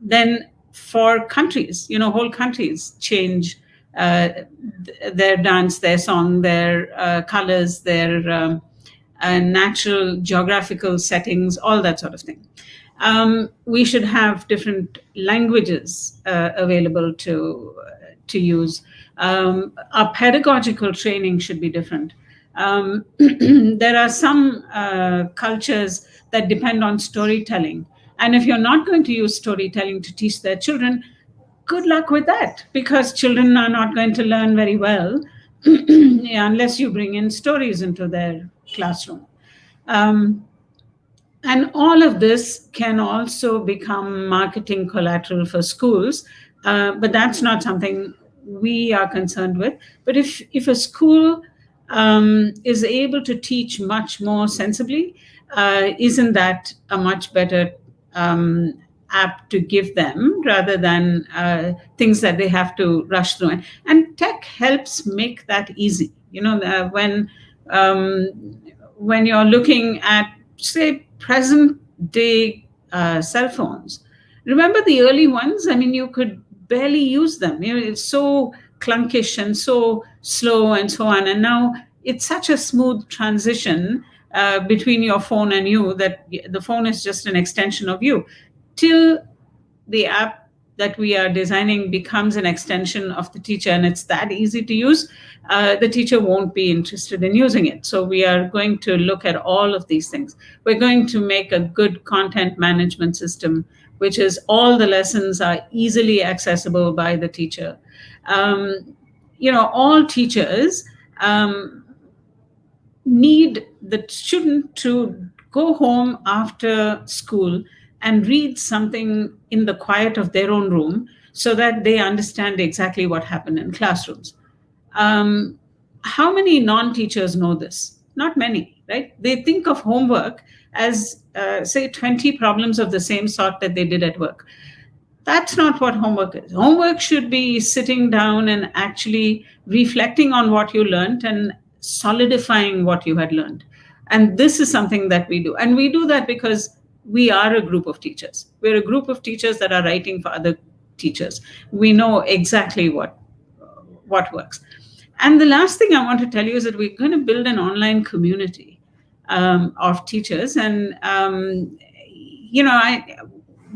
then for countries, whole countries change their dance, their song, their colors, their natural geographical settings, all that sort of thing. We should have different languages available to use. Our pedagogical training should be different. There are some cultures that depend on storytelling. And if you're not going to use storytelling to teach their children, good luck with that, because children are not going to learn very well unless you bring in stories into their classroom. And all of this can also become marketing collateral for schools, but that's not something we are concerned with. But if a school is able to teach much more sensibly, isn't that a much better app to give them rather than things that they have to rush through? And tech helps make that easy. When you're looking at, say, present day cell phones, remember the early ones? I mean, you could barely use them. It's so clunkish and so slow and so on. And now it's such a smooth transition between your phone and you that the phone is just an extension of you, till the app that we are designing becomes an extension of the teacher, and it's that easy to use, the teacher won't be interested in using it. So we are going to look at all of these things. We're going to make a good content management system, which is all the lessons are easily accessible by the teacher. All teachers need the student to go home after school and read something in the quiet of their own room so that they understand exactly what happened in classrooms. How many non-teachers know this? Not many, right? They think of homework as, say, 20 problems of the same sort that they did at work. That's not what homework is. Homework should be sitting down and actually reflecting on what you learned and solidifying what you had learned. And this is something that we do. And we do that because we are a group of teachers. We're a group of teachers that are writing for other teachers. We know exactly what works. And the last thing I want to tell you is that we're going to build an online community of teachers. And,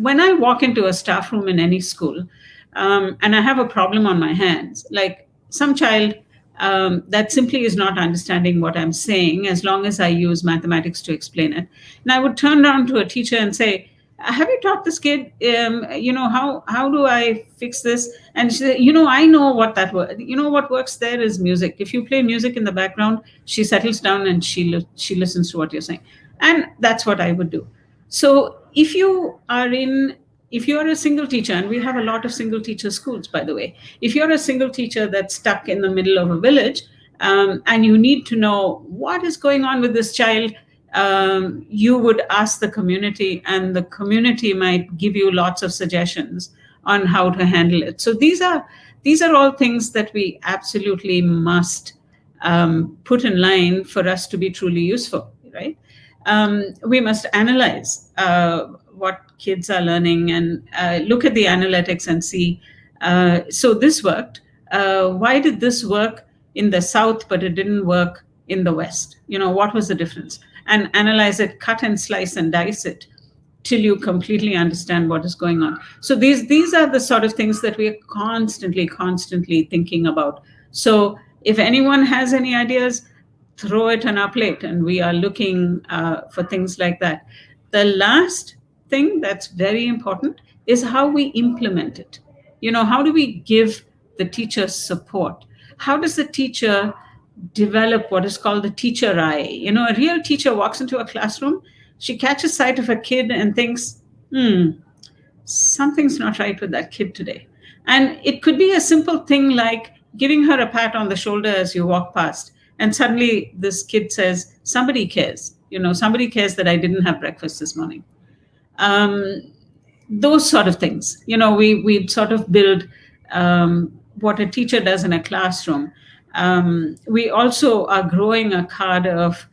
when I walk into a staff room in any school and I have a problem on my hands, like some child that simply is not understanding what I'm saying, as long as I use mathematics to explain it. And I would turn around to a teacher and say, have you taught this kid, how do I fix this? And she said, I know what that works. What works there is music. If you play music in the background, she settles down and she listens to what you're saying. And that's what I would do. So if you're a single teacher, and we have a lot of single teacher schools, by the way, if you're a single teacher that's stuck in the middle of a village, and you need to know what is going on with this child, you would ask the community, and the community might give you lots of suggestions on how to handle it. So these are all things that we absolutely must put in line for us to be truly useful, right? We must analyze what kids are learning, and look at the analytics and see, so this worked. Why did this work in the South, but it didn't work in the West? What was the difference? And analyze it, cut and slice and dice it till you completely understand what is going on. So these are the sort of things that we are constantly thinking about. So if anyone has any ideas, throw it on our plate, and we are looking for things like that. The last thing that's very important is how we implement it. How do we give the teacher support? How does the teacher develop what is called the teacher eye? A real teacher walks into a classroom, she catches sight of a kid and thinks, something's not right with that kid today. And it could be a simple thing like giving her a pat on the shoulder as you walk past, and suddenly this kid says, somebody cares. Somebody cares that I didn't have breakfast this morning. Those sort of things. We sort of build what a teacher does in a classroom. We also are growing a card of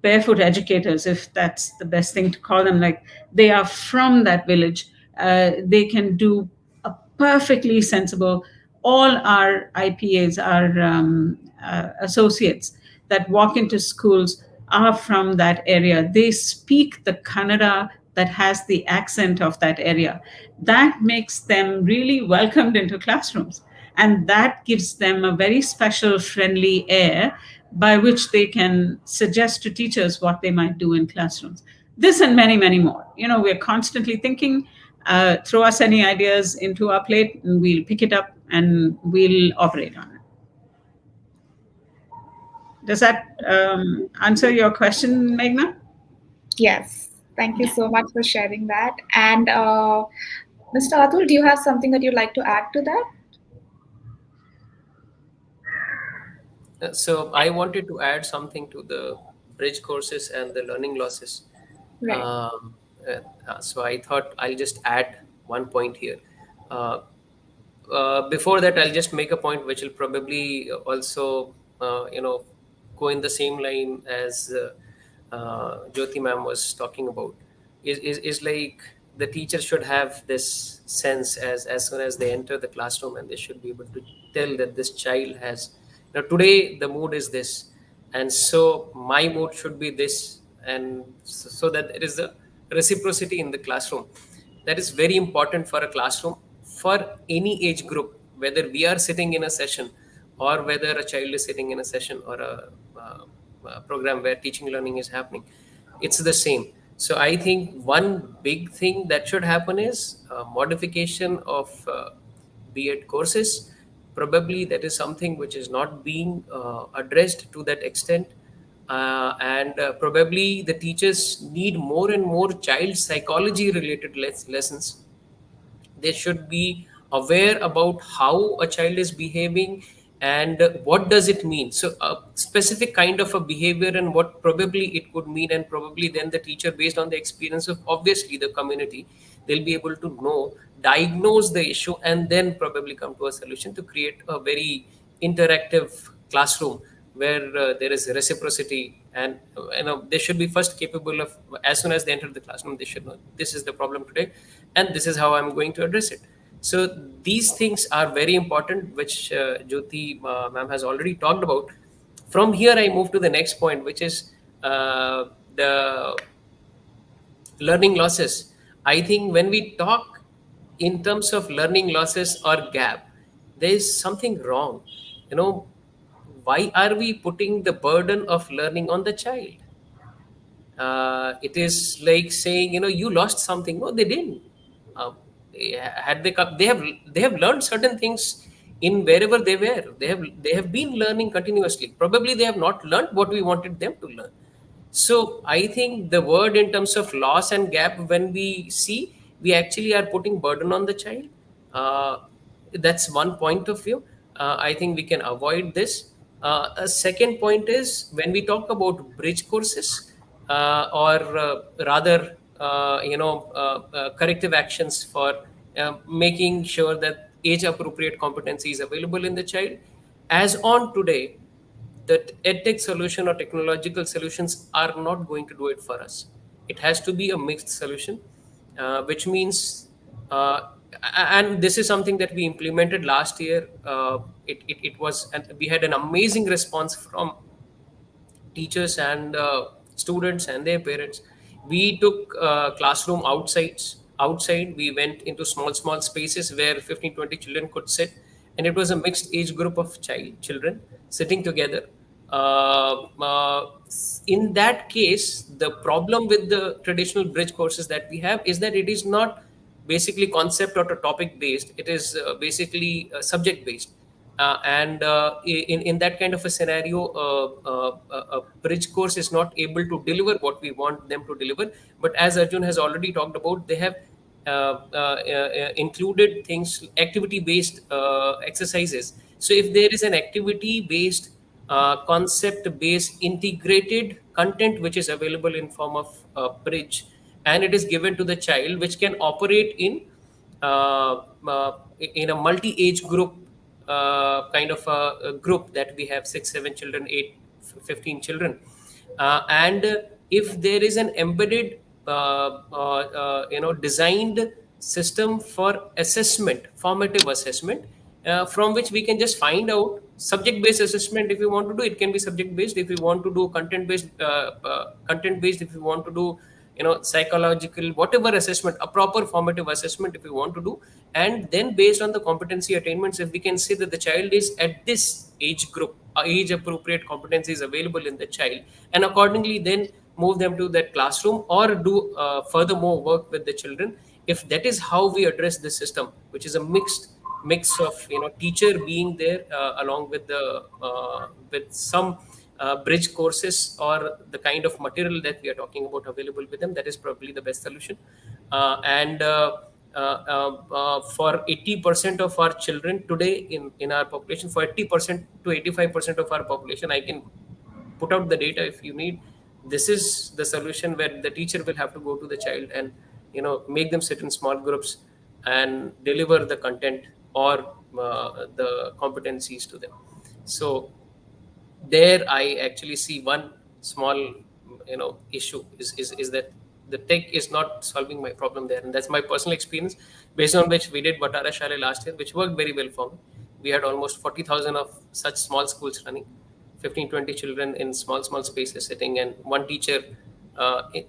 barefoot educators, if that's the best thing to call them. Like, they are from that village. They can do a perfectly sensible. All our IPAs, our associates that walk into schools are from that area. They speak the Kannada that has the accent of that area. That makes them really welcomed into classrooms. And that gives them a very special, friendly air by which they can suggest to teachers what they might do in classrooms. This and many, many more. We're constantly thinking, throw us any ideas into our plate, and we'll pick it up and we'll operate on it. Does that answer your question, Meghna? Yes. Thank you so much for sharing that. And Mr. Atul, do you have something that you'd like to add to that? So I wanted to add something to the bridge courses and the learning losses. Right. So I thought I'll just add one point here. Before that, I'll just make a point which will probably also, go in the same line as Jyoti ma'am was talking about. Is like the teacher should have this sense as soon as they enter the classroom, and they should be able to tell that this child has, today the mood is this, and so my mood should be this, and so that there is a reciprocity in the classroom. That is very important for a classroom, for any age group, whether we are sitting in a session or whether a child is sitting in a session or a program where teaching learning is happening. It's the same. So I think one big thing that should happen is modification of B.Ed courses. Probably that is something which is not being addressed to that extent. And probably the teachers need more and more child psychology related lessons. They should be aware about how a child is behaving and what does it mean. So a specific kind of a behavior and what probably it could mean, and probably then the teacher, based on the experience of obviously the community, they'll be able to know, diagnose the issue, and then probably come to a solution to create a very interactive classroom where there is reciprocity. And they should be first capable of, as soon as they enter the classroom, they should know this is the problem today and this is how I'm going to address it. So these things are very important, which Jyoti ma'am has already talked about. From here I move to the next point, which is the learning losses. I think when we talk in terms of learning losses or gap, there is something wrong. Why are we putting the burden of learning on the child? It is like saying, you lost something. No, they didn't. Had they come, they have learned certain things in wherever they were. They have been learning continuously. Probably they have not learned what we wanted them to learn. So I think the word in terms of loss and gap, when we see, we actually are putting burden on the child. That's one point of view. I think we can avoid this. A second point is when we talk about bridge courses, or rather, corrective actions for making sure that age-appropriate competency is available in the child. As on today, that edtech solution or technological solutions are not going to do it for us. It has to be a mixed solution, which means, and this is something that we implemented last year. It was, and we had an amazing response from teachers and students and their parents. We took classroom outside. We went into small spaces where 15-20 children could sit, and it was a mixed age group of children sitting together. In that case, the problem with the traditional bridge courses that we have is that it is not basically concept or topic based. It is basically subject based. And in that kind of a scenario, a bridge course is not able to deliver what we want them to deliver. But as Arjun has already talked about, they have included things, activity based exercises. So if there is an activity based, concept based integrated content which is available in form of bridge, and it is given to the child, which can operate in a multi-age group, kind of a group that we have 6 7 children, 8 15 children. And if there is an embedded designed system for assessment, formative assessment, from which we can just find out subject based assessment. If you want to do, it can be subject based. If you want to do content based, if you want to do psychological, whatever assessment, a proper formative assessment if you want to do. And then based on the competency attainments, if we can say that the child is at this age group, age appropriate competency is available in the child, and accordingly then move them to that classroom or do furthermore work with the children. If that is how we address this system, which is a mix of teacher being there, along with the with some bridge courses or the kind of material that we are talking about available with them, that is probably the best solution. And For 80% of our children today in our population, for 80% to 85% of our population, I can put out the data if you need. This is the solution where the teacher will have to go to the child and make them sit in small groups and deliver the content or the competencies to them. So there I actually see one small issue is that the tech is not solving my problem there, and that's my personal experience, based on which we did Batara Shale last year, which worked very well for me. We had almost 40,000 of such small schools running, 15-20 children in small spaces sitting, and one teacher,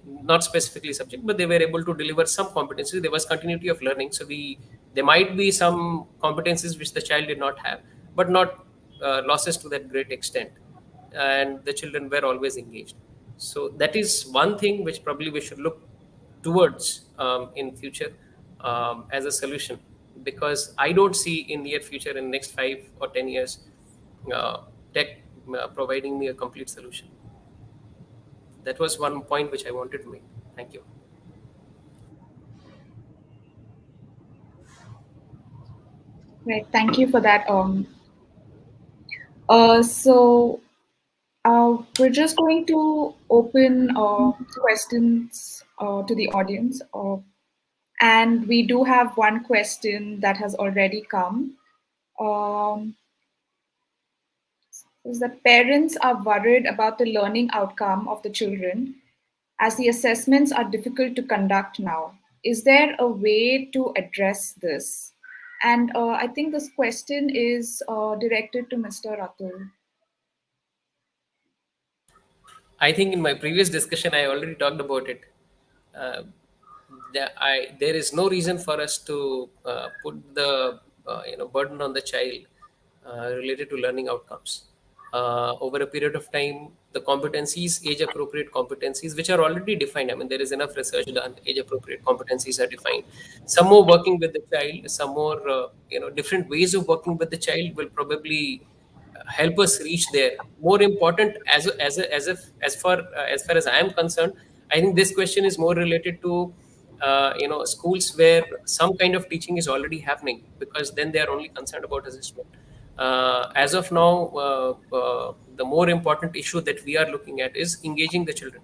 not specifically subject, but they were able to deliver some competencies. There was continuity of learning, so there might be some competencies which the child did not have, but not losses to that great extent, and the children were always engaged. So that is one thing which probably we should look towards in future, as a solution, because I don't see in near future, in next 5 or 10 years, tech providing me a complete solution. That was one point which I wanted to make. Thank you. Right, thank you for that. So we're just going to open questions to the audience. And we do have one question that has already come. Is that parents are worried about the learning outcome of the children as the assessments are difficult to conduct now. Is there a way to address this? And I think this question is directed to Mr. Atul. I think in my previous discussion, I already talked about it. There is no reason for us to put the burden on the child related to learning outcomes. Over a period of time, the competencies, age-appropriate competencies, which are already defined. I mean, there is enough research done. Age-appropriate competencies are defined. Some more working with the child, some more different ways of working with the child will probably help us reach there. More important, as far as I am concerned, I think this question is more related to schools where some kind of teaching is already happening, because then they are only concerned about assessment. As of now, the more important issue that we are looking at is engaging the children,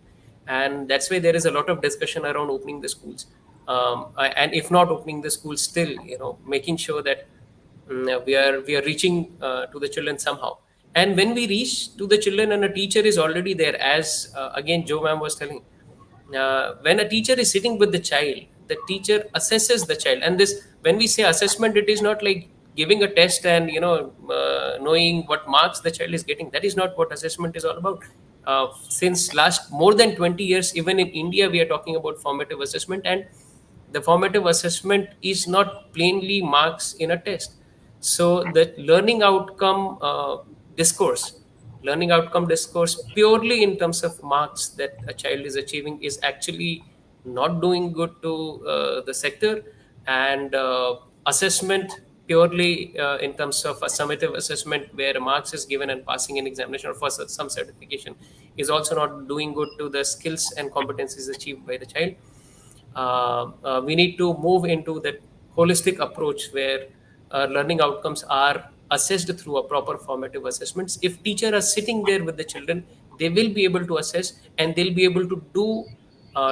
and that's why there is a lot of discussion around opening the schools, and if not opening the schools, still making sure that we are reaching to the children somehow. And when we reach to the children and a teacher is already there, as again Joe ma'am was telling, when a teacher is sitting with the teacher assesses the child. And this, when we say assessment, it is not like giving a test and knowing what marks the child is getting. That is not what assessment is all about. Since last more than 20 years, even in India, we are talking about formative assessment, and the formative assessment is not plainly marks in a test. So the discourse learning outcome discourse purely in terms of marks that a child is achieving is actually not doing good to the sector. And assessment purely in terms of a summative assessment where marks is given and passing an examination or for some certification is also not doing good to the skills and competencies achieved by the child. We need to move into that holistic approach where learning outcomes are assessed through a proper formative assessments. If teacher are sitting there with the children, they will be able to assess and they'll be able to do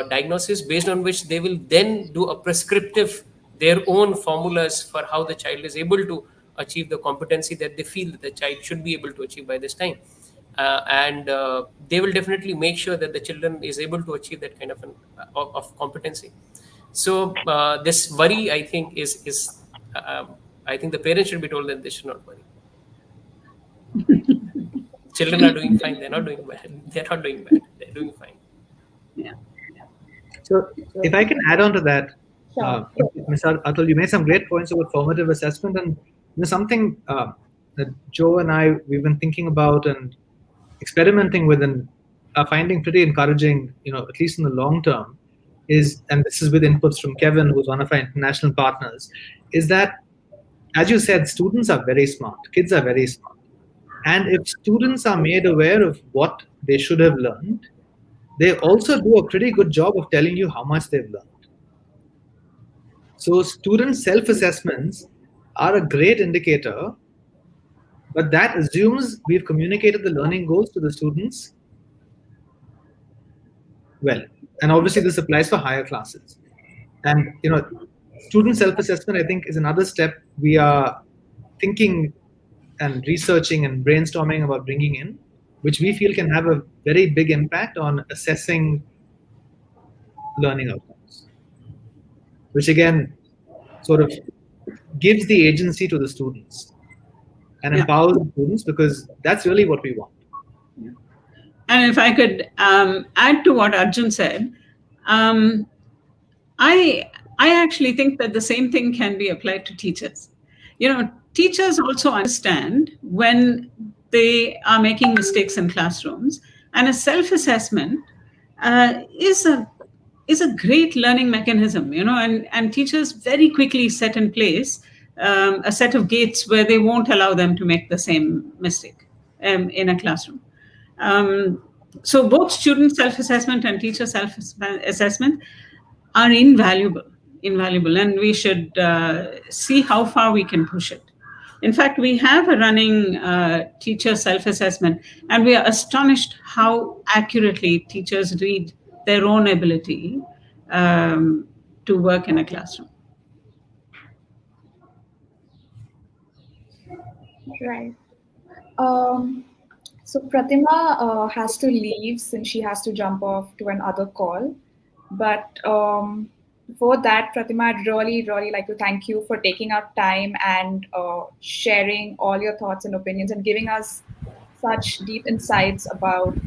diagnosis based on which they will then do a prescriptive, their own formulas for how the child is able to achieve the competency that they feel that the child should be able to achieve by this time. And they will definitely make sure that the children is able to achieve that kind of competency. So this worry, I think, is I think the parents should be told that they should not worry. Children are doing fine. They're not doing bad. They're not doing bad. They're doing fine. Yeah. So if I can add on to that, Sure. Mr. Atul, you made some great points about formative assessment, and something that Joe and I, we've been thinking about and experimenting with and are finding pretty encouraging, at least in the long term, is, and this is with inputs from Kevin, who's one of our international partners, is that, as you said, students are very smart, kids are very smart. And if students are made aware of what they should have learned, they also do a pretty good job of telling you how much they've learned. So student self-assessments are a great indicator, but that assumes we've communicated the learning goals to the students well. And obviously this applies for higher classes. And student self-assessment, I think, is another step we are thinking and researching and brainstorming about bringing in, which we feel can have a very big impact on assessing learning outcomes, which again sort of gives the agency to the students and empowers the students, because that's really what we want. Yeah. And if I could add to what Arjun said, I actually think that the same thing can be applied to teachers. Teachers also understand when they are making mistakes in classrooms, and a self-assessment is a great learning mechanism, and teachers very quickly set in place a set of gates where they won't allow them to make the same mistake in a classroom. So both student self-assessment and teacher self-assessment are invaluable, and we should see how far we can push it. In fact, we have a running teacher self-assessment, and we are astonished how accurately teachers read their own ability to work in a classroom. Right. So Pratima has to leave since she has to jump off to another call. But before that, Pratima, I'd really like to thank you for taking out time and sharing all your thoughts and opinions and giving us such deep insights about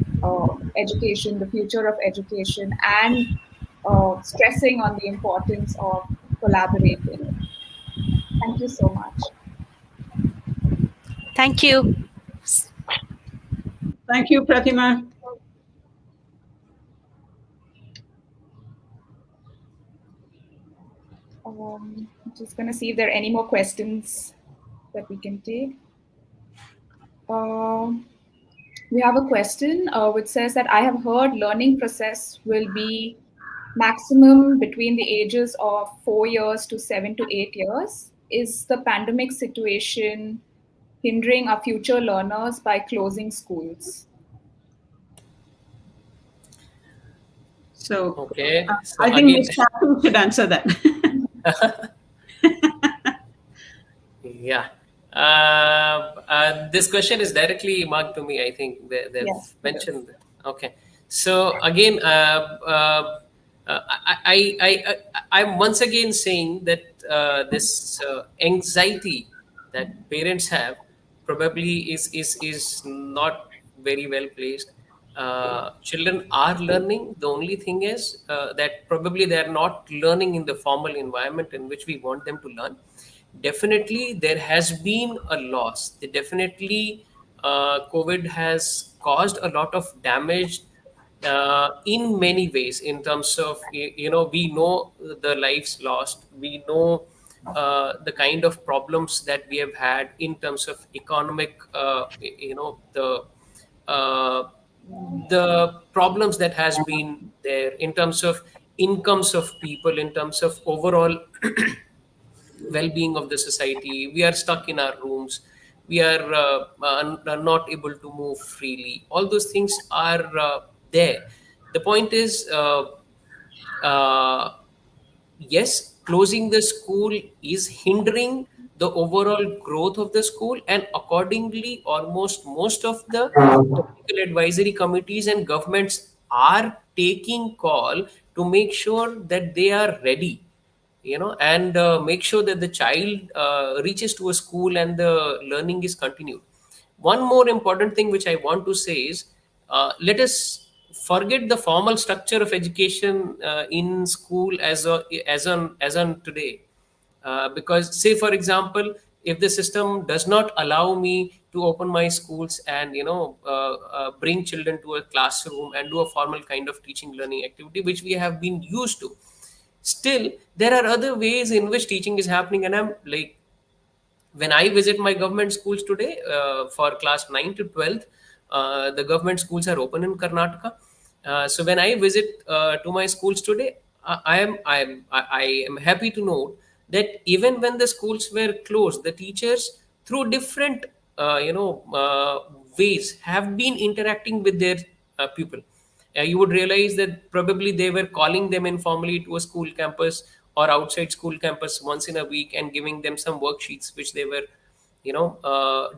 education, the future of education, and stressing on the importance of collaborating. Thank you so much. Thank you. Thank you, Pratima. I'm just going to see if there are any more questions that we can take. We have a question which says that I have heard learning process will be maximum between the ages of 4 years to 7 to 8 years. Is the pandemic situation hindering our future learners by closing schools? So Okay, so I think again, Ms. Catherine should answer that. yeah. This question is directly marked to me. I think they've Yes, it is. mentioned. Okay. So again, I'm once again saying that this anxiety that parents have probably is not very well placed. Children are learning. The only thing is that probably they are not learning in the formal environment in which we want them to learn. Definitely there has been a loss. Definitely COVID has caused a lot of damage in many ways, in terms of we know the lives lost, we know the kind of problems that we have had in terms of economic, uh, the problems that has been there in terms of incomes of people, in terms of overall well-being of the society. We are stuck in our rooms, we are not able to move freely. All those things are there. The point is, uh, yes, closing the school is hindering the overall growth of the school, and accordingly almost most of the technical advisory committees and governments are taking call to make sure that they are ready, and make sure that the child reaches to a school and the learning is continued. One more important thing which I want to say is, let us forget the formal structure of education in school as on today. Because, say for example, if the system does not allow me to open my schools and bring children to a classroom and do a formal kind of teaching learning activity which we have been used to, still there are other ways in which teaching is happening. And I'm like, when I visit my government schools today, for class 9 to 12th, the government schools are open in Karnataka. So when I visit to my schools today, I am happy to note that even when the schools were closed, the teachers, through different ways, have been interacting with their pupil. You would realize that probably they were calling them informally to a school campus or outside school campus once in a week and giving them some worksheets which they were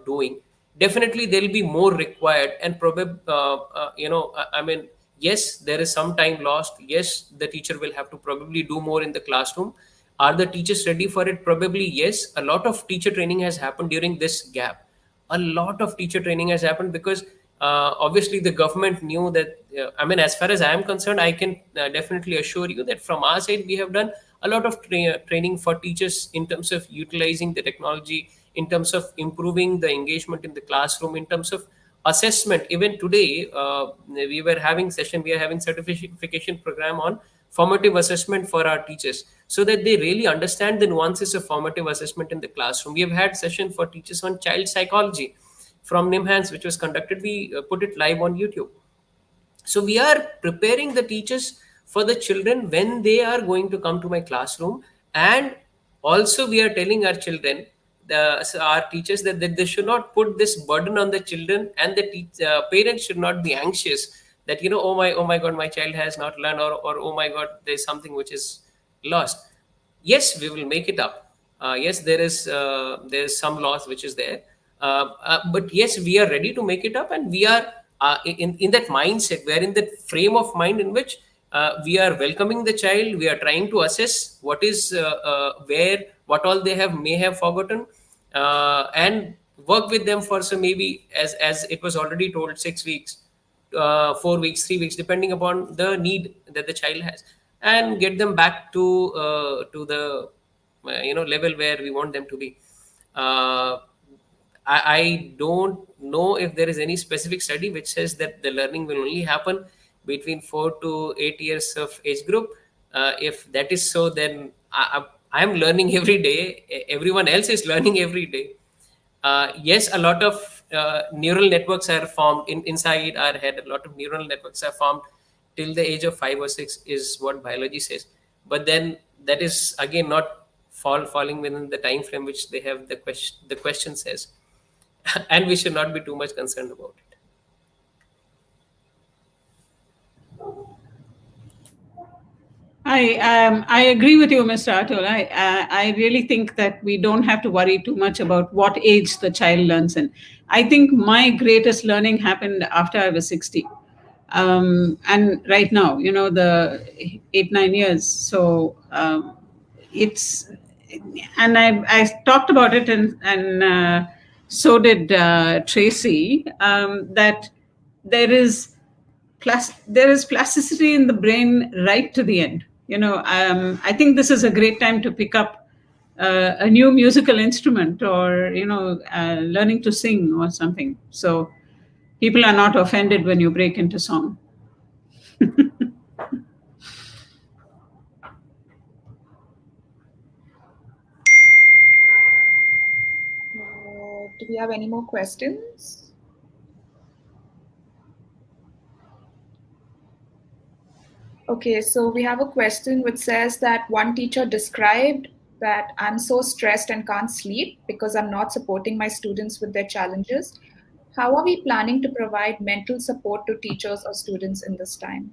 doing. Definitely there will be more required, and probably I mean, yes, there is some time lost. Yes, the teacher will have to probably do more in the classroom. Are the teachers ready for it? Probably yes. A lot of teacher training has happened during this gap. A lot of teacher training has happened because obviously the government knew that. I mean, as far as I am concerned, I can definitely assure you that from our side we have done a lot of training for teachers in terms of utilizing the technology, in terms of improving the engagement in the classroom, in terms of assessment. Even today, we are having certification program on formative assessment for our teachers, so that they really understand the nuances of formative assessment in the classroom. We have had session for teachers on child psychology from nimhans, which was conducted. We put it live on YouTube. So we are preparing the teachers for the children when they are going to come to my classroom. And also we are telling our children, our teachers, that they should not put this burden on the children, and the parents should not be anxious that, oh my god, my child has not learned, or oh my god, there's something which is lost. Yes, we will make it up. Yes, there is some loss which is there, but yes, we are ready to make it up, and we are in that mindset. We are in that frame of mind in which we are welcoming the child. We are trying to assess what is where, what all they may have forgotten, and work with them for, so maybe, as it was already told, 6 weeks, 4 weeks, 3 weeks, depending upon the need that the child has, and get them back to the level where we want them to be. uh, I don't know if there is any specific study which says that the learning will only happen between 4 to 8 years of age group. If that is so, then I'm learning every day. Everyone else is learning every day. Yes, a lot of neural networks are formed inside our head. A lot of neural networks are formed till the age of 5 or 6, is what biology says. But then that is again not falling within the time frame which they have, the question says. and we should not be too much concerned about it. I agree with you, Mr. Atul. I really think that we don't have to worry too much about what age the child learns in. I think my greatest learning happened after I was 60. And right now, the 8, 9 years. So it's, and I talked about it, and so did Tracy, that there is there is plasticity in the brain right to the end. I think this is a great time to pick up a new musical instrument, or learning to sing or something. So people are not offended when you break into song. Do we have any more questions? Okay, so we have a question which says that one teacher described that I'm so stressed and can't sleep because I'm not supporting my students with their challenges. How are we planning to provide mental support to teachers or students in this time?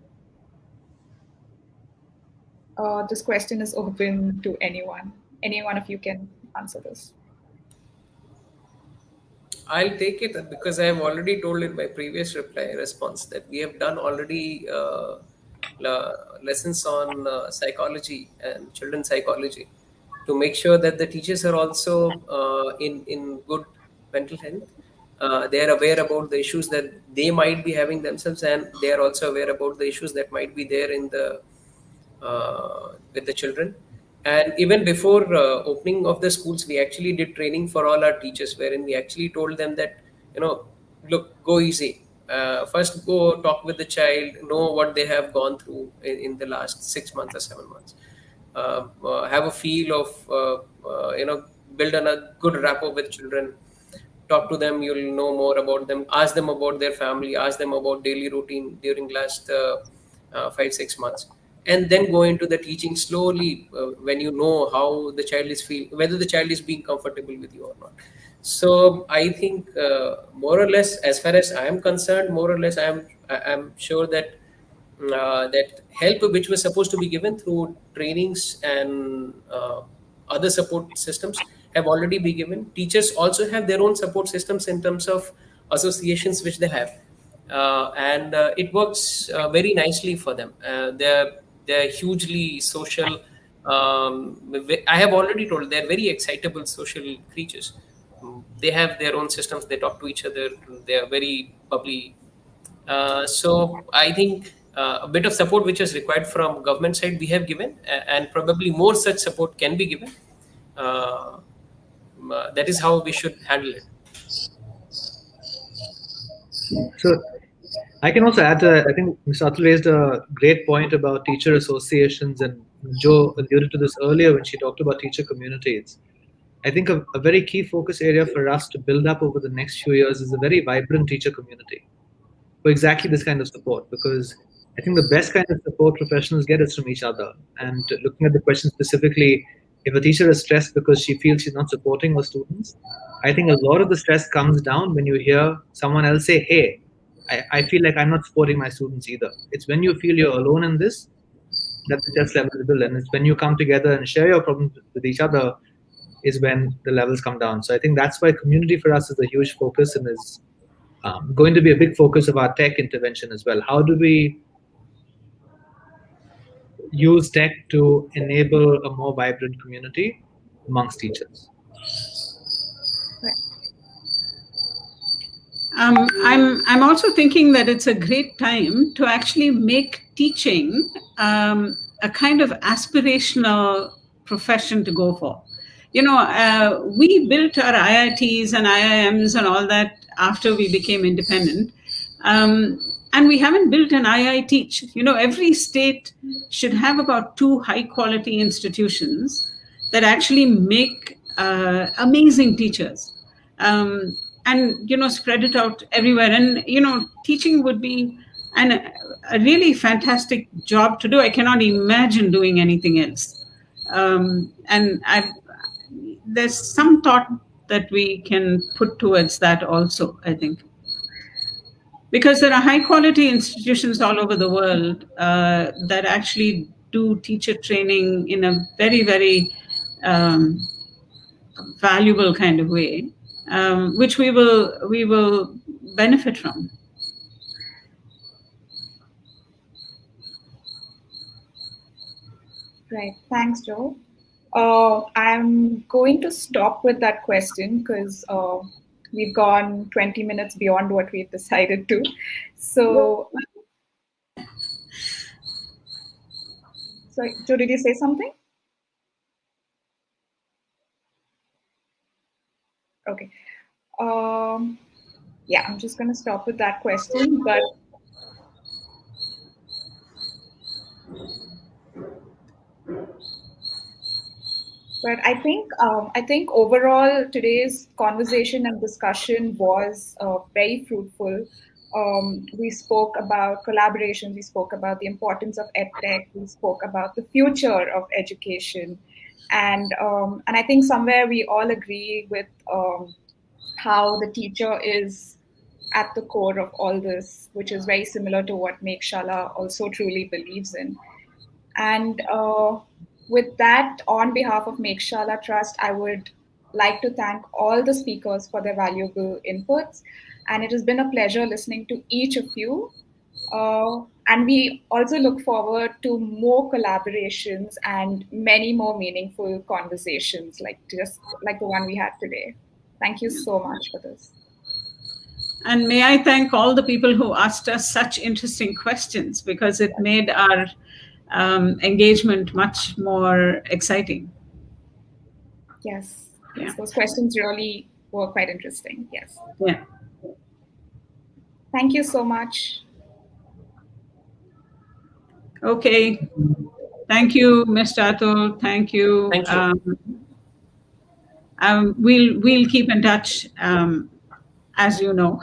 This question is open to anyone. Any one of you can answer this. I'll take it because I have already told in my previous response that we have done already lessons on psychology and children's psychology to make sure that the teachers are also in good mental health. They are aware about the issues that they might be having themselves, and they are also aware about the issues that might be there in the with the children. And even before opening of the schools, we actually did training for all our teachers, wherein we actually told them that, look, go easy. First, go talk with the child, know what they have gone through in the last 6 months or 7 months. Have a feel of, build a good rapport with children. Talk to them, you'll know more about them. Ask them about their family. Ask them about daily routine during last 5, 6 months, and then go into the teaching slowly when you know how the child is feeling, whether the child is being comfortable with you or not. So I think more or less, as far as I am concerned, more or less I'm sure that that help which was supposed to be given through trainings and other support systems have already been given. Teachers also have their own support systems in terms of associations which they have, and it works very nicely for them. They're hugely social. I have already told they're very excitable social creatures. They have their own systems. They talk to each other. They are very bubbly. So I think a bit of support which is required from government side we have given, and probably more such support can be given. That is how we should handle it. So I can also add, I think Mr. Atul raised a great point about teacher associations, and Joe alluded to this earlier when she talked about teacher communities. I think a very key focus area for us to build up over the next few years is a very vibrant teacher community for exactly this kind of support, because I think the best kind of support professionals get is from each other. And looking at the question specifically, if a teacher is stressed because she feels she's not supporting her students, I think a lot of the stress comes down when you hear someone else say, hey, I feel like I'm not supporting my students either. It's when you feel you're alone in this that the stress level is built. And it's when you come together and share your problems with each other is when the levels come down. So I think that's why community for us is a huge focus, and is going to be a big focus of our tech intervention as well. How do we use tech to enable a more vibrant community amongst teachers? I'm also thinking that it's a great time to actually make teaching a kind of aspirational profession to go for. We built our IITs and IIMs and all that after we became independent. And we haven't built an IIT. Every state should have about 2 high-quality institutions that actually make amazing teachers. And spread it out everywhere. And teaching would be a really fantastic job to do. I cannot imagine doing anything else. And there's some thought that we can put towards that also, I think. Because there are high quality institutions all over the world that actually do teacher training in a very, very valuable kind of way, which we will benefit from. Right. Thanks, Joe. I'm going to stop with that question because we've gone 20 minutes beyond what we decided to. So, Joe, did you say something? Okay. Yeah, I'm just going to stop with that question. But I think overall today's conversation and discussion was very fruitful. We spoke about collaboration. We spoke about the importance of Edtech. We spoke about the future of education, and I think somewhere we all agree with how the teacher is at the core of all this, which is very similar to what Make Shala also truly believes in. And with that, on behalf of Make Shala Trust, I would like to thank all the speakers for their valuable inputs. And it has been a pleasure listening to each of you. And we also look forward to more collaborations and many more meaningful conversations just like the one we had today. Thank you so much for this. And may I thank all the people who asked us such interesting questions, because it made our engagement much more exciting. Yes. Yeah. Those questions really were quite interesting. Yes. Yeah. Thank you so much. Okay. Thank you, Mr. Atul. Thank you. Thank you. We'll keep in touch, as you know.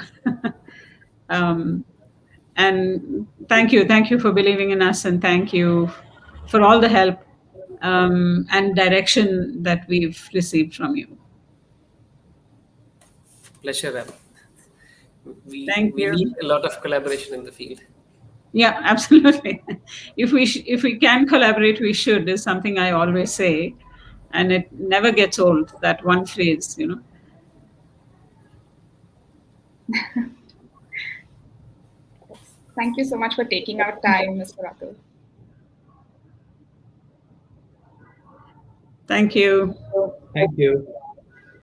And thank you for believing in us, and thank you for all the help and direction that we've received from you. Pleasure, Ram. We Thank you. need a lot of collaboration in the field. Yeah, absolutely. If we can collaborate, we should, is something I always say, and it never gets old. That one phrase, you know. Thank you so much for taking our time, Mr. Atul. Thank you. Thank you.